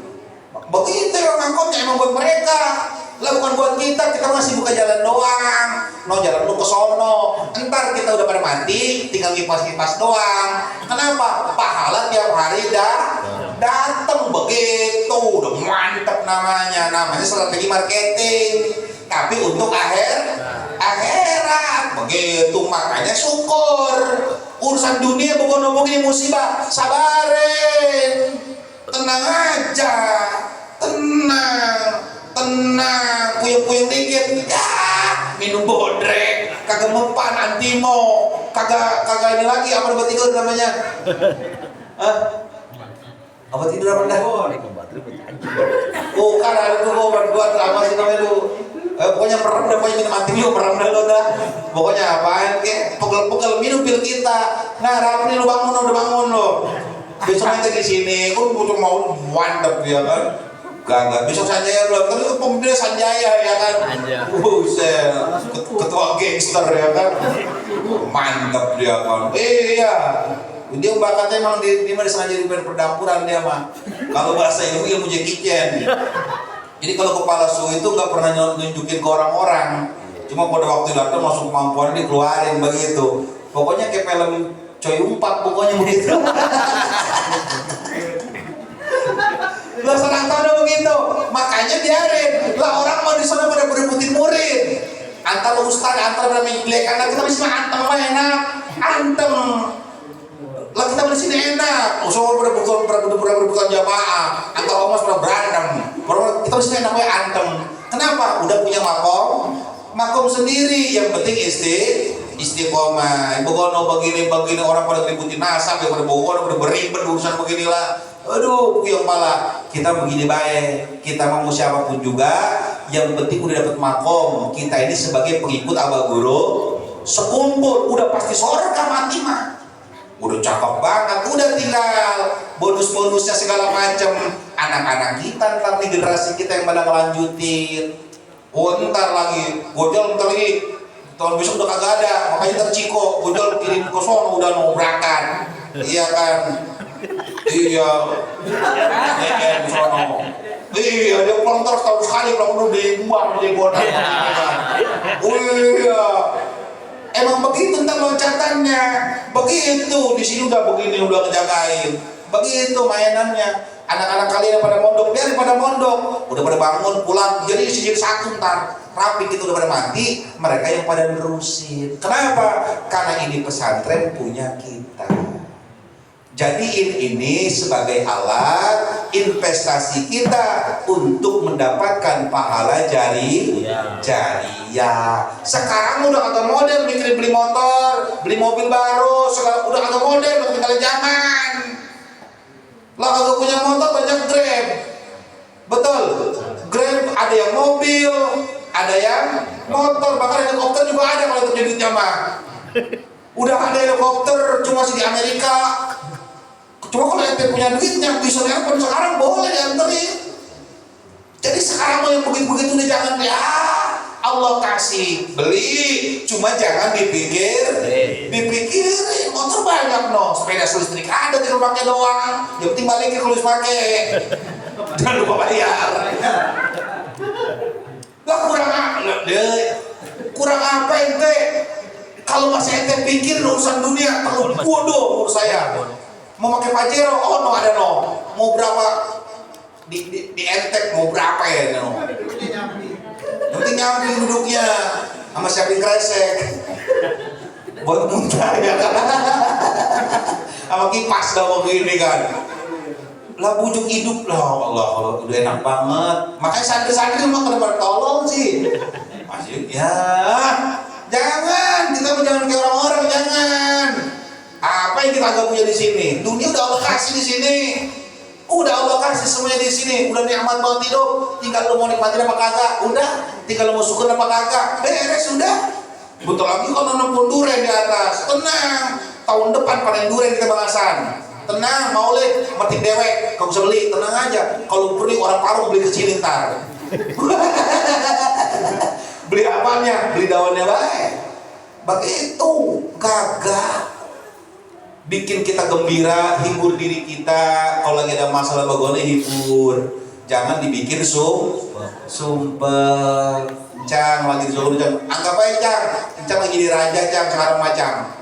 Begitu yang makomnya emang buat mereka. Lah bukan buat kita masih buka jalan doang. Jalan lu ke sono. Entar kita udah pada mati, tinggal kipas-kipas doang. Kenapa? Pahala tiap hari datang begitu. Udah mantep namanya. Namanya strategi marketing. Tapi untuk akhirat. Begitu makanya syukur. Urusan dunia begini musibah, sabarin. Tenang aja. Tenang, puyeng-puyeng dikit, ya minum bodrek, kagak mempan antimo, kagak ini lagi apa obat tidur namanya? Obat tidur apa dah? Bukan ada tuh obat buat apa sih namanya tuh? Pokoknya merem dah, pokoknya minum anti lu, merem dah lo dah. Pokoknya apaan kayak pegel-pegel minum pil kita. Nah, Rafli lu bangun, udah bangun lo. Besok nanti di sini, aku butuh mau mantep dia kan. Gak, besok Sanjaya belum, tapi pemimpinnya Sanjaya ya kan. Buset, ketua gangster ya kan. Mantep dia kan. Iya. Dia bakatnya emang di mana sengaja di perdampuran dia mah. Kalau bahasa ilmu Jackie Chan. Jadi kalau kepala suhu itu nggak pernah nunjukin ke orang-orang. Cuma pada waktu datang masuk kemampuan dikeluarin begitu. Pokoknya kayak film Coy Umpat pokoknya begitu. Lah senang tahu begitu. Makanya biarin. Lah orang mau di sana pada berebutin murid. Antara ustaz, antara main jelek anak kita bisa antem lah enak. Antem. Lah kita di sini enak. Usaha berebutan jamaah. Antara omas pada berantem. Kita di sini enak ya antem. Kenapa? Udah punya makom sendiri. Yang penting istiqomah. Begono begini orang pada ributin nasab, yang pada begono pada beribet urusan beginilah. Aduh, yang malah kita begini baik. Kita mau siapapun juga, yang penting udah dapat makom. Kita ini sebagai pengikut Abah Guru sekumpul udah pasti surga mati mah. Udah cakep banget, udah tinggal bonus-bonusnya segala macam. Anak-anak kita ntar nih, generasi kita yang pada ngelanjutin. Oh ntar lagi, gojol ntar lagi tahun besok udah kagak ada, makanya ntar Ciko gojol kirim ke sono udah ngobrakan. Iya kan? Iya. Iya sono. Iya, dia pulang terus tahun sekali pulang dulu dibuang di bodoh. Iya. Emang begitu ntar loncatannya. Begitu di sini udah begini, udah ngejagain. Begitu mainannya. Anak-anak kalian yang pada mondok, biar pada mondok, udah pada bangun pulang, jadi satu ntar rapi gitu, udah pada mati, mereka yang pada nerusin. Kenapa? Karena ini pesantren punya kita. Jadiin ini sebagai alat investasi kita untuk mendapatkan pahala jariyah. Sekarang udah kagak model mikirin beli motor, beli mobil baru, sekarang udah kagak model, udah ketinggalan zaman. Lah kagak punya motor banyak Grab. Betul. Grab ada yang mobil, ada yang motor, bahkan helikopter juga ada kalau terjadi mah. Udah ada helikopter cuma sih di Amerika. Cuma kalau ente punya duitnya bisa telepon sekarang boleh dianterin. Jadi sekarang mau yang begitu-begitu nih jangan ya. Allah kasih beli, cuma jangan dipikirin. Motor banyak no, sepeda listrik ada di rumahnya doang. Yang penting balikin kalau harus pakai. Jangan lupa bayar. Lah kurang apa ente? Kalau masih ente pikir urusan dunia, terlalu bodoh urus saya. Mau pakai Pajero, oh no ada no. Mau berapa di entek mau berapa ya no? Nanti nyampe duduknya sama siapin kresek buat muntah ya kan. Sama kipas dah begini kan. Lah bujuk hidup lah Allah, kalau udah enak banget. Makanya santri-santri mah kena tolong sih. Masih ya. Jangan, kita jangan kayak orang-orang, jangan. Apa yang kita agak punya di sini? Dunia udah Allah kasih di sini. Udah Allah kasih semuanya di sini. Udah nikmat banget hidup. Tinggal lu mau nikmatin apa kagak? Udah. Tinggal lu mau syukur apa kagak? Beres sudah. Betul lagi kalau nanam pohon durian di atas. Tenang. Tahun depan panen durian kita balasan. Tenang, mau leh, metik dewek. Kamu bisa beli, tenang aja. Kalau perlu orang Parung beli ke sini ntar. Beli apanya? Beli daunnya baik. Begitu. Gagah. Bikin kita gembira, hibur diri kita. Kalau lagi ada masalah bagaimana hibur. Jangan dibikin sumpah. Cang lagi disuruh Cang. Anggap aja Cang. Cang lagi diraja Cang sekarang macam.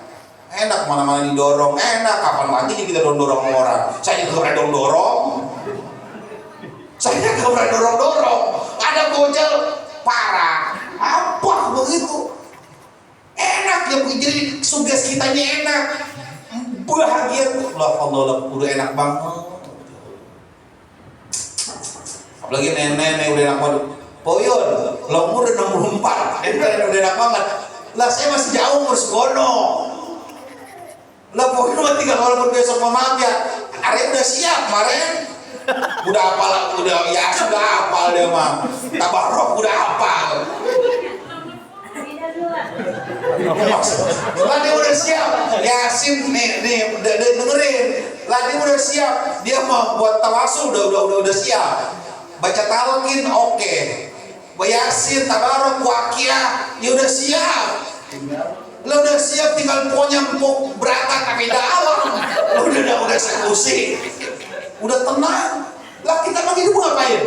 Enak mana-mana didorong. Enak kapan lagi kita dorong orang. Saya juga pernah dorong. Saya juga pernah dorong. Ada bocil parah. Apa begitu? Enak ya, jadi suges kitanya enak. Bahagia Allah udah enak banget. Apalagi nenek udah enak banget. Poyon, lo umur udah 64, udah enak banget. Lah saya masih jauh umur segono. Lah Poyon mah tinggal walaupun besok maaf ya. Arya udah siap kemarin. Udah apal, udah ya sudah apal dia mah. Tabarok udah apal. yasin nih dengerin. Lah dia udah siap, dia mau buat tawasul udah siap. Baca talqin oke. Yasin, tabarok, waqiah, ya udah siap. Lo udah siap, tinggal pokoknya berangkat tapi dalam. Lo udah eksekusi. Udah tenang. Lah kita mau hidup ngapain?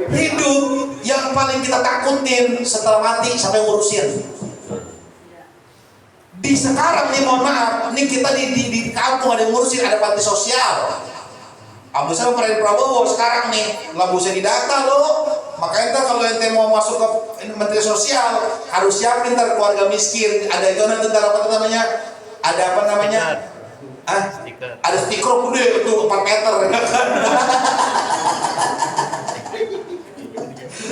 Hidup yang paling kita takutin setelah mati siapa yang ngurusin? Di sekarang nih mohon maaf, nih kita di kampung ada yang ngurusin, ada panti sosial. Misalnya Presiden Prabowo sekarang nih, lah bisa didata loh. Makanya kalau ente mau masuk ke Menteri Sosial harus siapin ntar keluarga miskin. Ada itu nanti ntar apa namanya? Ada apa namanya? Ada stiker gede itu 4 meter.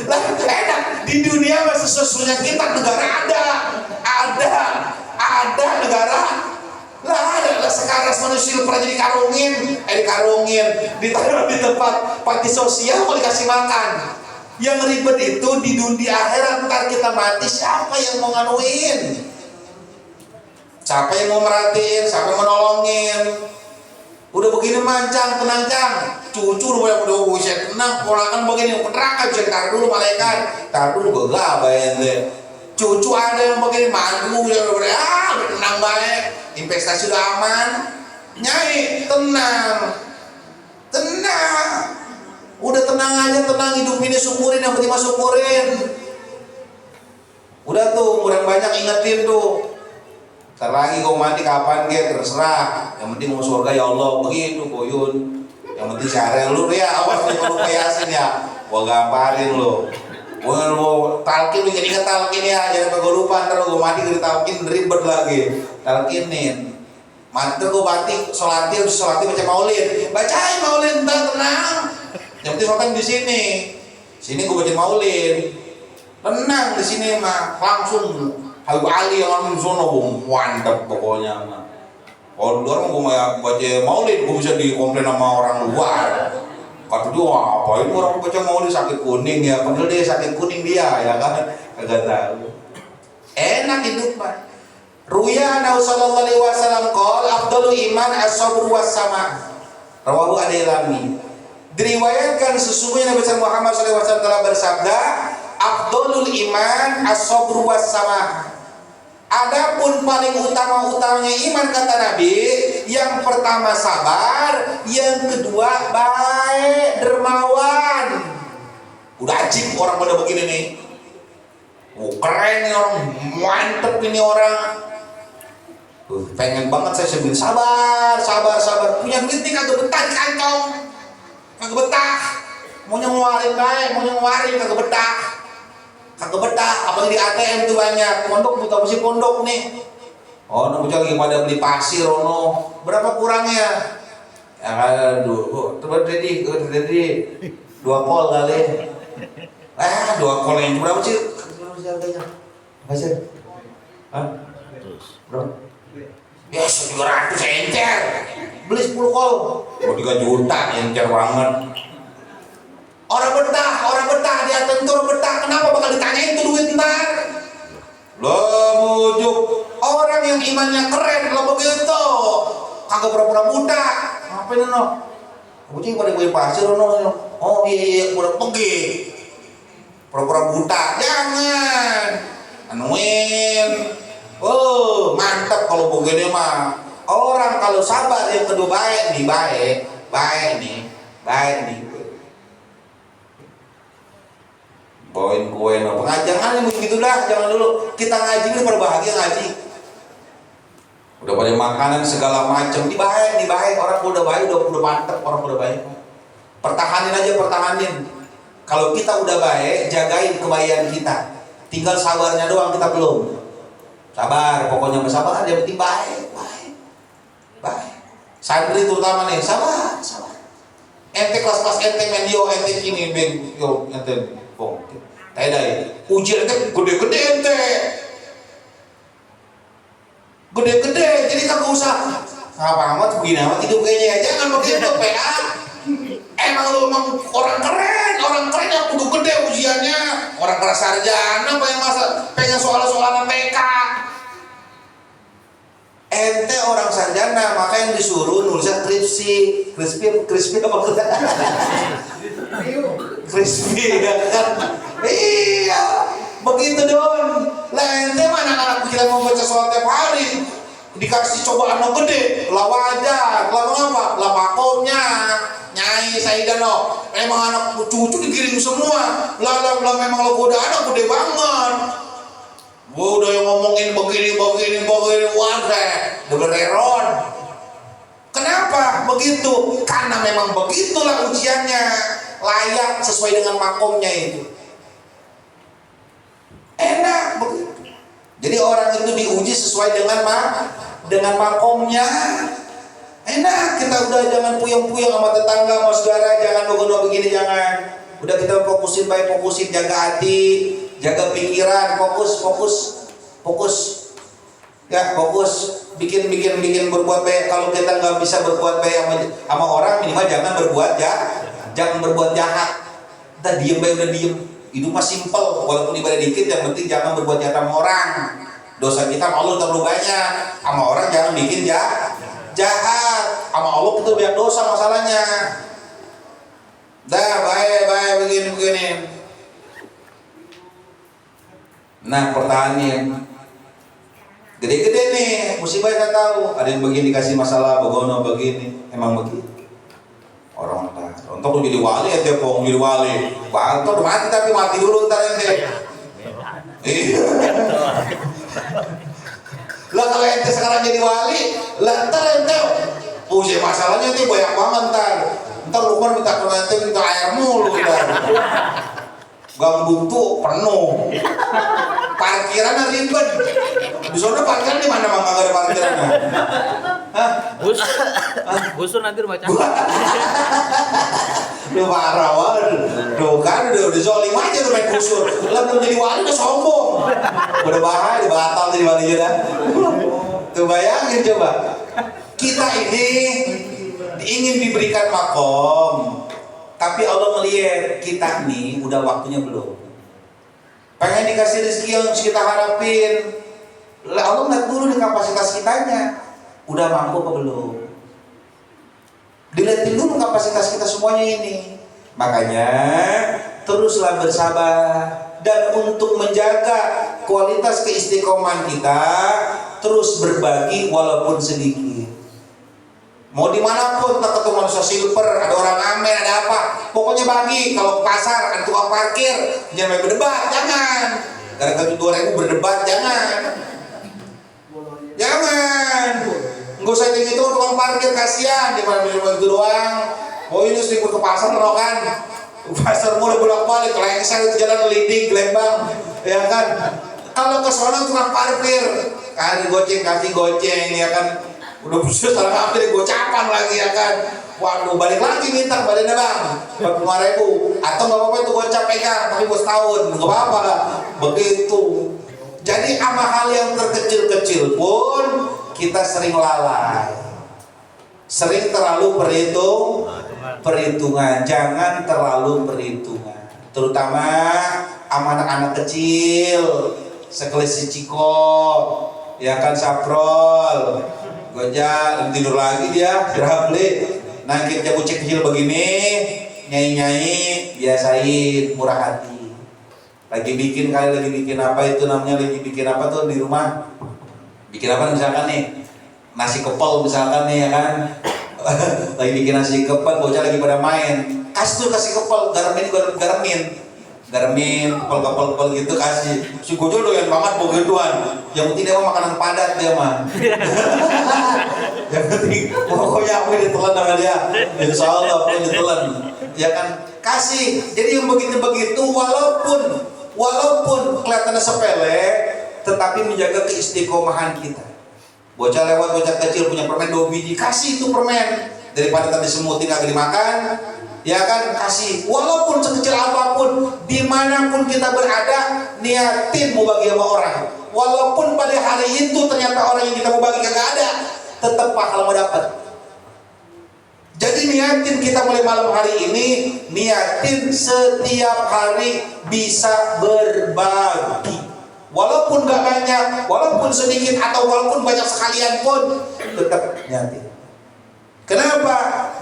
Lah enak di dunia mah sesusunya kita negara ada negara lah ada sekarang manusia pernah jadi dikarungin ditaruh di tempat panti sosial mau dikasih makan. Yang ribet itu di dunia akhirat ntar kita mati siapa yang mau nganuin, siapa yang mau merhatiin, siapa yang mau nolongin. Udah begini mancang tenang cang, cucu udah bisa tenang, ponakan begini neraka bisa ditaruh dulu malaikat, taruh dulu gegabah ente. Cucu ada yang begini manggu udah tenang baik, investasi udah aman, nyai tenang, udah tenang aja, tenang hidup ini syukurin, yang penting mah syukurin. Udah tuh orang banyak ingetin tuh. Ntar lagi kau mati kapan terserah, yang penting mau surga ya Allah, begitu boyun. Yang penting sehari lu ya, awas nih kalau yasin ya, gua gamparin lu. Gua mau talqin lu jadi ingat talqin ya, jangan sampai gua lupa ntar gua mati ke talqin ribet lagi. Talqinin. Mati gua mati sholatin baca maulid. Bacain maulid ntar tenang. Yang penting sholat di sini. Sini gua baca maulid. Tenang di sini mah langsung Habib Ali yang sono mantap pokoknya mah. Kalau luar mau baca maulid, gue bisa dikomplain sama orang luar. Kata dia, apa ini orang baca maulid sakit kuning ya? Padahal dia sakit kuning dia, ya kan? Kagak tahu. Enak hidup mah. Ruya Nabi sallallahu alaihi wasallam qol afdalul iman as-sabr was-sama. Rawahu Ad-Dailami. Diriwayatkan sesungguhnya Nabi Muhammad sallallahu alaihi wasallam telah bersabda, afdalul iman as-sabr was-sama. Adapun paling utama-utamanya iman kata Nabi, yang pertama sabar, yang kedua baik, dermawan. Udah ajib orang pada begini nih. Keren nih orang, mantep ini orang. Pengen banget saya sebut sabar. Punya duit nih kagak betah di kantong, kagak betah. Maunya ngeluarin baik, maunya ngeluarin kagak betah. Apalagi di ATM tuh banyak. Pondok butuh apa sih pondok nih? Oh, bocah lagi pada beli pasir, berapa kurangnya? Ya kan, tadi 2 kol kali. 2 kol yang berapa sih? Berapa sih? Berapa? Ya 700 encer. Beli 10 kol. 3 juta encer banget. Orang betah di atas itu orang betah. Kenapa bakal ditanyain tuh duit ntar? Lo mujuk orang yang imannya keren lo begitu. Kagak pura-pura buta. Ngapain lo? Kucing pada gue pasir lo. Oh iya udah pergi. Pura-pura buta. Jangan. Anuin. Oh mantap kalau begini mah. Orang kalau sabar yang kedua baik nih. Bawain kue, pengajian begitu dah, jangan dulu. Kita ngaji ini berbahagia ngaji. Udah pada makanan segala macam, dibaik. Orang udah baik, udah mantep, orang udah baik. Pertahanin. Kalau kita udah baik, jagain kebaikan kita. Tinggal sabarnya doang kita belum. Sabar, pokoknya bersabar, yang penting baik. Santri terutama nih, sabar. Ente kelas ente mendio, ente kini yo ente. Tedai ujian ente gede-gede ente. Gede-gede, jadi kagak usah apa amat begini amat hidup kayaknya. Jangan begitu PA. Emang lu orang keren yang kudu gede ujiannya. orang prasarjana pengen soal-soalan TK. Ente orang sarjana, maka yang disuruh nulisnya skripsi apa kita? Crispy ya kan? Iya, begitu dong. Lah ente mana anak kita mau baca soal tiap hari, dikasih cobaan yang gede, lah wajar, lah apa? Lah makomnya, Nyai Saidano, emang anak cucu dikirim semua, lah memang lo udah anak gede banget. Gua udah yang ngomongin begini, waduh, beneran. Kenapa begitu? Karena memang begitulah ujiannya, layak sesuai dengan makomnya itu. Enak begitu. Jadi orang itu diuji sesuai dengan makomnya. Enak, kita udah jangan puyeng-puyeng sama tetangga, sama saudara, jangan begini, jangan. Udah kita fokusin jaga hati, jaga pikiran, fokus ya, fokus bikin berbuat baik. Kalau kita nggak bisa berbuat baik sama orang, minimal jangan berbuat jahat. Udah diem baik, udah diem. Hidup mah simpel, walaupun ibadah dikit, yang penting jangan berbuat jahat sama orang. Dosa kita sama Allah terlalu banyak, sama orang jangan bikin jahat. Sama Allah kita banyak dosa masalahnya. Dah baik begini. Nah pertanyaan gede-gede nih, musibah saya tahu. Ada yang begini dikasih masalah, begono begini, emang begitu. Orang untuk lu jadi wali aja, pong jadi wali. Bantu udah mati, tapi mati dulu ntar ente. Iya. Lah kalau ente sekarang jadi wali, lah ntar ente masalahnya ente banyak banget ntar lu kan minta air mulu ntar. Gang buntu penuh, parkirannya ribet. Di sana parkiran di mana mah nggak ada parkirannya? Hah? Busur nanti rumah Lu marah waduh. Tuh kan udah zolim aja tuh main busur. Lah belum jadi wali udah sombong. Udah bahaya, batal jadi wali dah. Tuh bayangin coba. Kita ini ingin diberikan makom, tapi Allah melihat kita nih udah waktunya belum. Pengen dikasih rezeki yang kita harapin. Allah ngeliat dulu di kapasitas kitanya, udah mampu apa belum. Dilihatin dulu kapasitas kita semuanya ini. Makanya teruslah bersabar, dan untuk menjaga kualitas keistiqomahan kita, terus berbagi walaupun sedikit. Mau dimanapun, tak ketemu manusia silver, ada orang amen, ada apa, pokoknya bagi. Kalau ke pasar, ada tukang parkir, jangan berdebat, jangan. Gara-gara 2.000 berdebat, jangan. Nggak usah itu tukang parkir, kasihan, di mana itu doang. Oh ini sering ke pasar loh kan, pasar mulai bolak-balik, lengser itu jalan Linding, Lembang, ya kan. Kalau ke sana tukang parkir, kasih goceng, ya kan. Udah busur salah ngambil, gocapan lagi ya kan. Waduh, balik lagi minta badannya bang 45.000 atau nggak apa-apa itu gocap pegang, tapi bos tahun nggak apa-apa lah. Begitu. Jadi sama hal yang terkecil-kecil pun kita sering lalai, sering terlalu perhitungan. Jangan terlalu perhitungan, terutama sama anak-anak kecil, sekelas si Ciko, ya kan, Saprol, Gojal, tidur lagi dia, istirahat beli. Nah kita kucing kecil begini, nyai biasain murah hati. Lagi bikin apa itu namanya, lagi bikin apa tuh di rumah? Bikin apa misalkan nih, nasi kepal misalkan nih ya kan. Lagi bikin nasi kepal, bocah lagi pada main. Kasih kepal, garamin, kepal gitu kasih. Si Gojo doyan banget begituan. Yang penting dia mah makanan padat dia mah. Yang penting pokoknya aku ditelan sama dia. Insya Allah aku ditelan. Ya kan, kasih. Jadi yang begitu-begitu walaupun kelihatannya sepele, tetapi menjaga keistiqomahan kita. Bocah lewat, bocah kecil punya permen 2 biji, kasih itu permen daripada tadi semutin agak dimakan. Ya kan, kasih walaupun sekecil apapun, dimanapun kita berada, niatin mau bagi sama orang. Walaupun pada hari itu ternyata orang yang kita mau bagi kagak ada, tetap pahala mau dapat. Jadi niatin kita mulai malam hari ini, niatin setiap hari bisa berbagi. Walaupun gak banyak, walaupun sedikit, atau walaupun banyak sekalian pun, tetap niatin. Kenapa?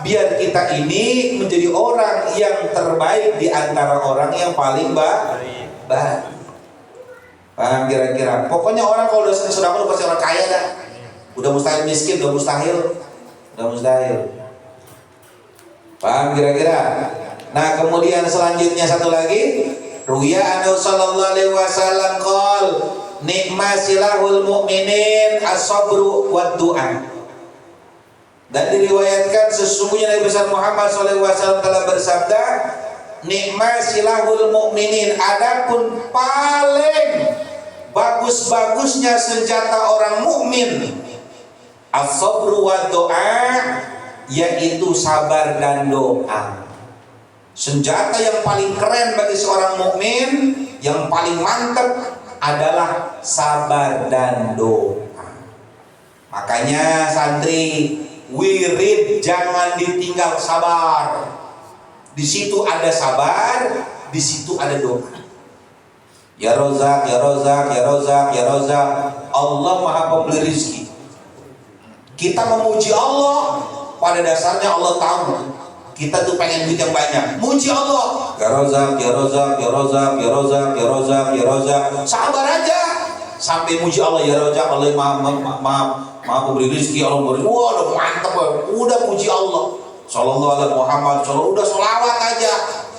Biar kita ini menjadi orang yang terbaik di antara orang yang paling baik. Paham kira-kira? Pokoknya orang kalau udah sering sedekah pasti orang kaya dah. Udah mustahil miskin, udah mustahil. Paham kira-kira? Nah, kemudian selanjutnya satu lagi, ruya anhu sallallahu alaihi wasallam qol nikma silahul mu'minin as-sabru wad du'a. Dan diriwayatkan sesungguhnya Nabi besar Muhammad sallallahu alaihi wasallam telah bersabda, nikma silahul mu'minin, adapun paling bagus-bagusnya senjata orang mukmin as-sabru wad du'a, yaitu sabar dan doa. Senjata yang paling keren bagi seorang mukmin, yang paling mantap adalah sabar dan doa. Makanya santri, wirid jangan ditinggal sabar. Di situ ada sabar, di situ ada doa. Ya Rozak, ya Rozak, ya Rozak, ya Rozak. Allah Maha Pemberi rizki. Kita memuji Allah, pada dasarnya Allah tahu kita tuh pengen duit yang banyak. Muji Allah, ya Rozak, ya Rozak, ya Rozak, ya Rozak, ya Rozak, ya Rozak. Sabar aja sampai muji Allah, ya Rozak, Allah maha pemberi rezeki, Allah memberi. Wah, udah mantep, udah puji Allah. Sallallahu alaihi Muhammad, udah sholawat aja.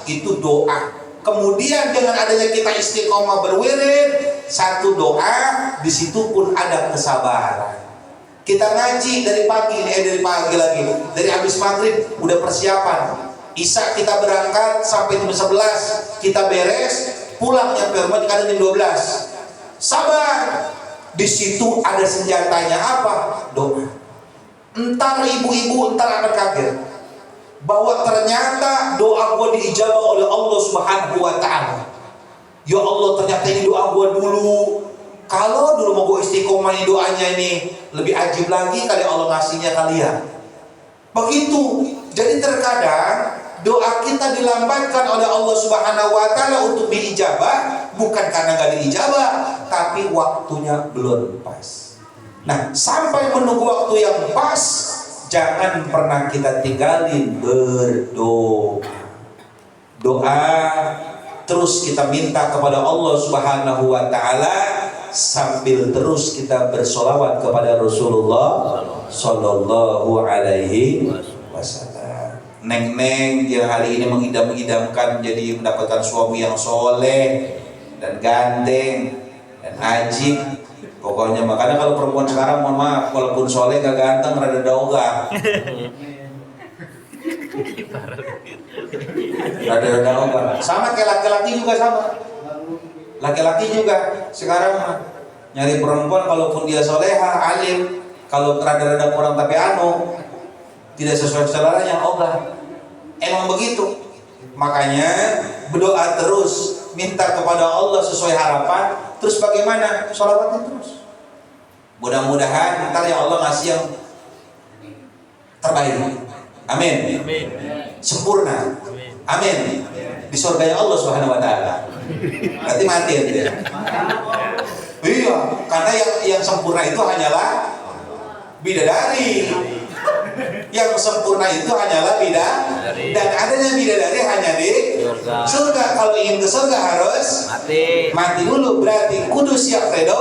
Itu doa. Kemudian dengan adanya kita istiqomah berwirid, satu doa, di situ pun ada kesabaran. Kita ngaji dari pagi lagi, dari habis maghrib udah persiapan. Isya kita berangkat sampai jam 11, kita beres, pulang nyampe rumah kadang jam 12. Sabar. Di situ ada senjatanya apa? Doa. Entar ibu-ibu entar akan kaget bahwa ternyata doa gua diijabah oleh Allah Subhanahu wa taala. Ya Allah, ternyata ini doa gua dulu. Kalau dulu mau gue istiqomah ini doanya ini lebih ajib lagi kali Allah ngasihnya kalian. Begitu. Jadi terkadang doa kita dilambatkan oleh Allah Subhanahu wa taala untuk diijabah, bukan karena gak diijabah, tapi waktunya belum pas. Nah, sampai menunggu waktu yang pas, jangan pernah kita tinggalin berdoa. Doa terus kita minta kepada Allah Subhanahu wa taala, sambil terus kita bersolawat kepada Rasulullah Sallallahu Alaihi Wasallam. Neng-neng yang hari ini mengidam-idamkan jadi mendapatkan suami yang soleh dan ganteng dan ajib. Pokoknya makanya kalau perempuan sekarang, mohon maaf, walaupun soleh gak ganteng, rada daogah. Rada daogah. Sama kayak laki-laki juga sama. Laki-laki juga sekarang nyari perempuan, kalaupun dia soleha, alim, kalau rada-rada kurang tapi tidak sesuai seleranya, ogah. Emang begitu. Makanya berdoa terus, minta kepada Allah sesuai harapan. Terus bagaimana? Sholawatnya terus. Mudah-mudahan ntar ya Allah ngasih yang terbaik. Amin. Sempurna. Amin. Di surganya Allah Subhanahu wa taala. Berarti mati ya dia. Iya, karena yang sempurna itu hanyalah bidadari. Yang sempurna itu hanyalah bidadari. Dan adanya bidadari hanya di surga. Kalau ingin ke surga harus mati dulu. Berarti kudu siap redo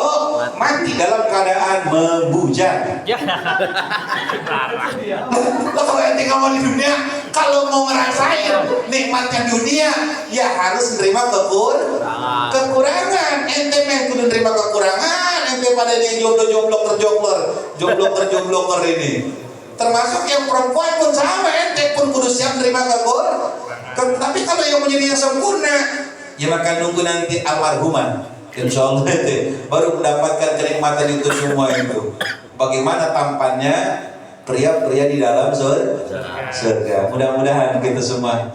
mati dalam keadaan membujang. Lo kalau ente ngomong di dunia, kalau mau ngerasain nikmatnya dunia, ya harus menerima kekurangan. Ente mah kudu menerima kekurangan. Ente pada yang jomblo-jomblo ini. Termasuk yang perempuan pun sama, ente pun kudu siap menerima kekurangan. Tapi kalau yang menjadi yang sempurna, ya maka nunggu nanti almarhumah, insya Allah itu baru mendapatkan kenikmatan itu semua itu. Bagaimana tampannya pria-pria di dalam surga. Mudah-mudahan kita semua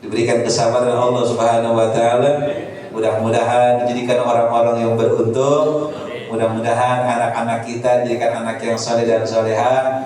diberikan kesabaran Allah Subhanahu wa taala. Mudah-mudahan dijadikan orang-orang yang beruntung. Mudah-mudahan anak-anak kita dijadikan anak yang saleh dan salehah.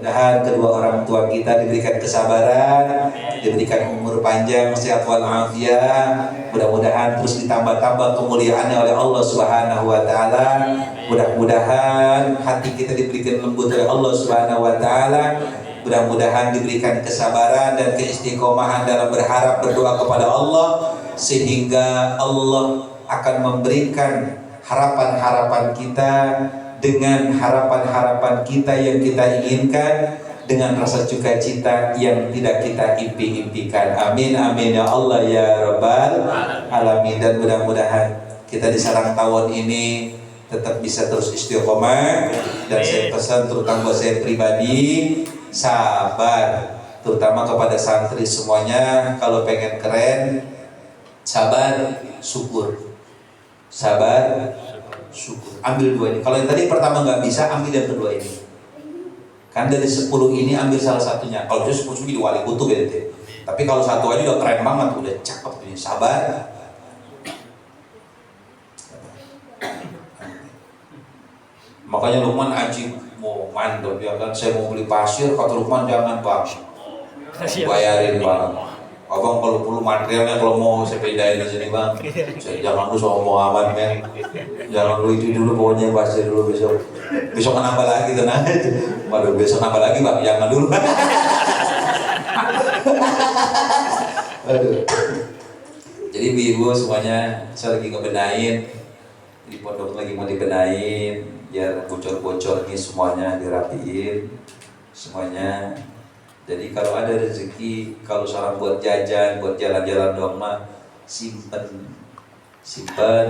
Mudah-mudahan kedua orang tua kita diberikan kesabaran, diberikan umur panjang, sehat walafiat. Mudah-mudahan terus ditambah-tambah kemuliaannya oleh Allah Subhanahu wa taala. Mudah-mudahan hati kita diberikan lembut oleh Allah Subhanahu wa taala. Mudah-mudahan diberikan kesabaran dan keistiqomahan dalam berharap berdoa kepada Allah, sehingga Allah akan memberikan harapan-harapan kita dengan harapan-harapan kita yang kita inginkan, dengan rasa sukacita yang tidak kita impi-impikan. Amin amin ya Allah ya Rabbal alamin. Dan mudah-mudahan kita di sarang tahun ini tetap bisa terus istiqomah. Dan saya pesan terutama buat saya pribadi, sabar, terutama kepada santri semuanya. Kalau pengen keren, sabar, syukur. Sabar, syukur. Ambil dua ini. Kalau yang tadi pertama nggak bisa, ambil yang kedua ini. Kan dari 10 ini ambil salah satunya. Kalau itu 10 di wali kutub ya. Tapi kalau satu aja udah keren banget, udah cakep ini. Sabar. Makanya Lukman aji mau mantap ya kan. Saya mau beli pasir, kata Lukman jangan bang, bayarin bang. Abang kalau perlu materialnya, kalau mau saya pindahin di sini bang. Jangan lu sombong amat men. Jangan lu itu dulu, pokoknya pasir dulu besok. Besok kan nambah lagi tenang aja. Waduh besok nambah lagi bang, jangan dulu. Aduh. Jadi ibu semuanya saya lagi ngebenahin. Di pondok lagi mau dibenahin, biar bocor-bocor ini semuanya dirapiin semuanya. Jadi kalau ada rezeki, kalau saran buat jajan, buat jalan-jalan doang mah simpen,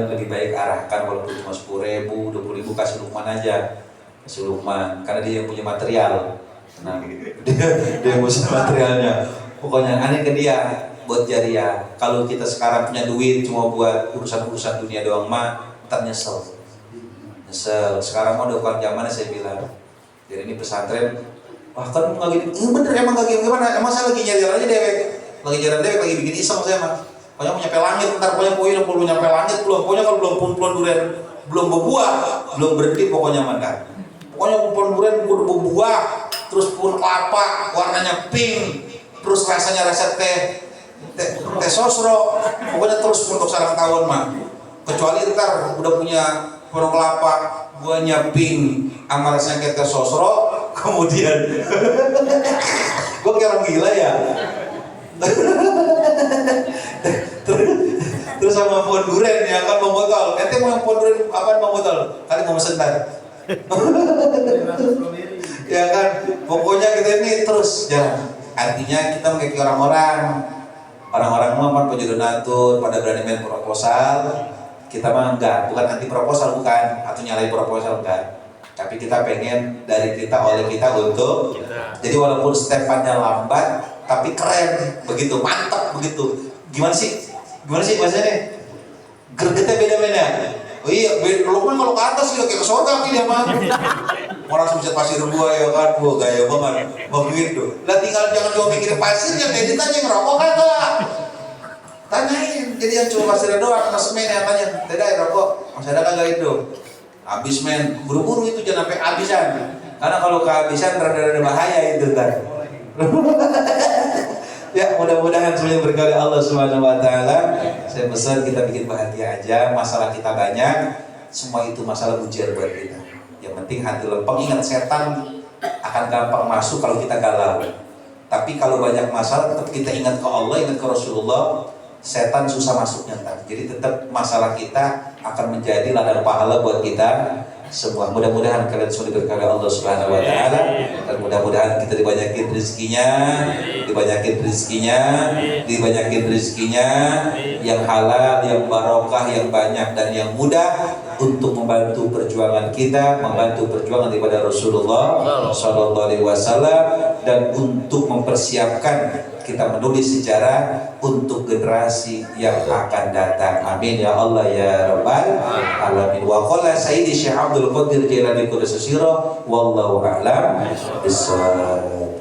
lebih baik arahkan walaupun cuma 10.000, 20.000 kasih Lukman aja, kasih Lukman, karena dia yang punya material. Nah, dia yang punya materialnya. Pokoknya aneh ke dia buat jariah. Kalau kita sekarang punya duit cuma buat urusan-urusan dunia doang mah, ntar nyesel. Sekarang mau udah bukan zamannya saya bilang. Jadi ini pesantren, wah kan nggak gini, bener emang nggak gini gimana? Emang saya lagi nyari aja dewek, lagi bikin iseng saya mah. Pokoknya mau nyampe langit, ntar pokoknya belum nyampe langit pokoknya kalau belum pohon durian belum berbuah, belum berhenti pokoknya mantan. Pokoknya pohon durian udah berbuah, terus pohon kelapa warnanya pink, terus rasanya rasa teh sosro, pokoknya terus untuk sarang tawon mah. Kecuali ntar udah punya pohon kelapa buahnya pink, sama rasanya kayak teh sosro, kemudian gue kayak orang gila ya. Terus sama pohon durian ya kan mau botol. Ente mau yang pohon durian apa mau botol? Kali mau sebentar. Ya kan, pokoknya kita ini terus jalan. Artinya kita mengikuti orang-orang mah penjodoh natur pada berani main proposal. Kita mah enggak, bukan anti proposal bukan, atau nyalain proposal enggak. Tapi kita pengen dari kita oleh kita untuk kita. Jadi walaupun stepannya lambat tapi keren begitu, mantap begitu. Gimana sih bahasanya? Gregetnya beda-beda. Oh iya, Lukman kalau ke atas ya kayak ke surga dia mah. Orang langsung pasir gua ya kan, gua gaya banget. Begitu. Lah tinggal jangan cuma mikirin pasir, yang edit aja ngerokok kagak. Tanyain, jadi yang cuma pasir doang, mas men yang tanya, tidak ya rokok, masih ada kagak itu? Habis men, buru-buru itu jangan sampai habisan. Karena kalau kehabisan rada-rada bahaya itu kan. Ya mudah-mudahan semuanya berkali Allah Subhanahu wa taala. Saya pesan kita bikin bahagia aja, masalah kita banyak, semua itu masalah ujian buat kita. Yang penting hati lempeng, ingat setan akan gampang masuk kalau kita galau. Tapi kalau banyak masalah tetap kita ingat ke Allah, ingat ke Rasulullah, setan susah masuknya ntar. Jadi tetap masalah kita akan menjadi ladang pahala buat kita semua. Mudah-mudahan kalian semua diberkahi Allah Subhanahu wa taala, dan mudah-mudahan kita dibanyakin rezekinya yang halal, yang barokah, yang banyak dan yang mudah untuk membantu perjuangan kita, membantu perjuangan daripada Rasulullah sallallahu alaihi wasallam, dan untuk mempersiapkan kita menulis sejarah untuk generasi yang akan datang. Amin ya Allah ya Rabbal alamin. Wa qala Sayyidi Syekh Abdul Qadir Jailani Qudus Sirah wallahu a'lam bissawab.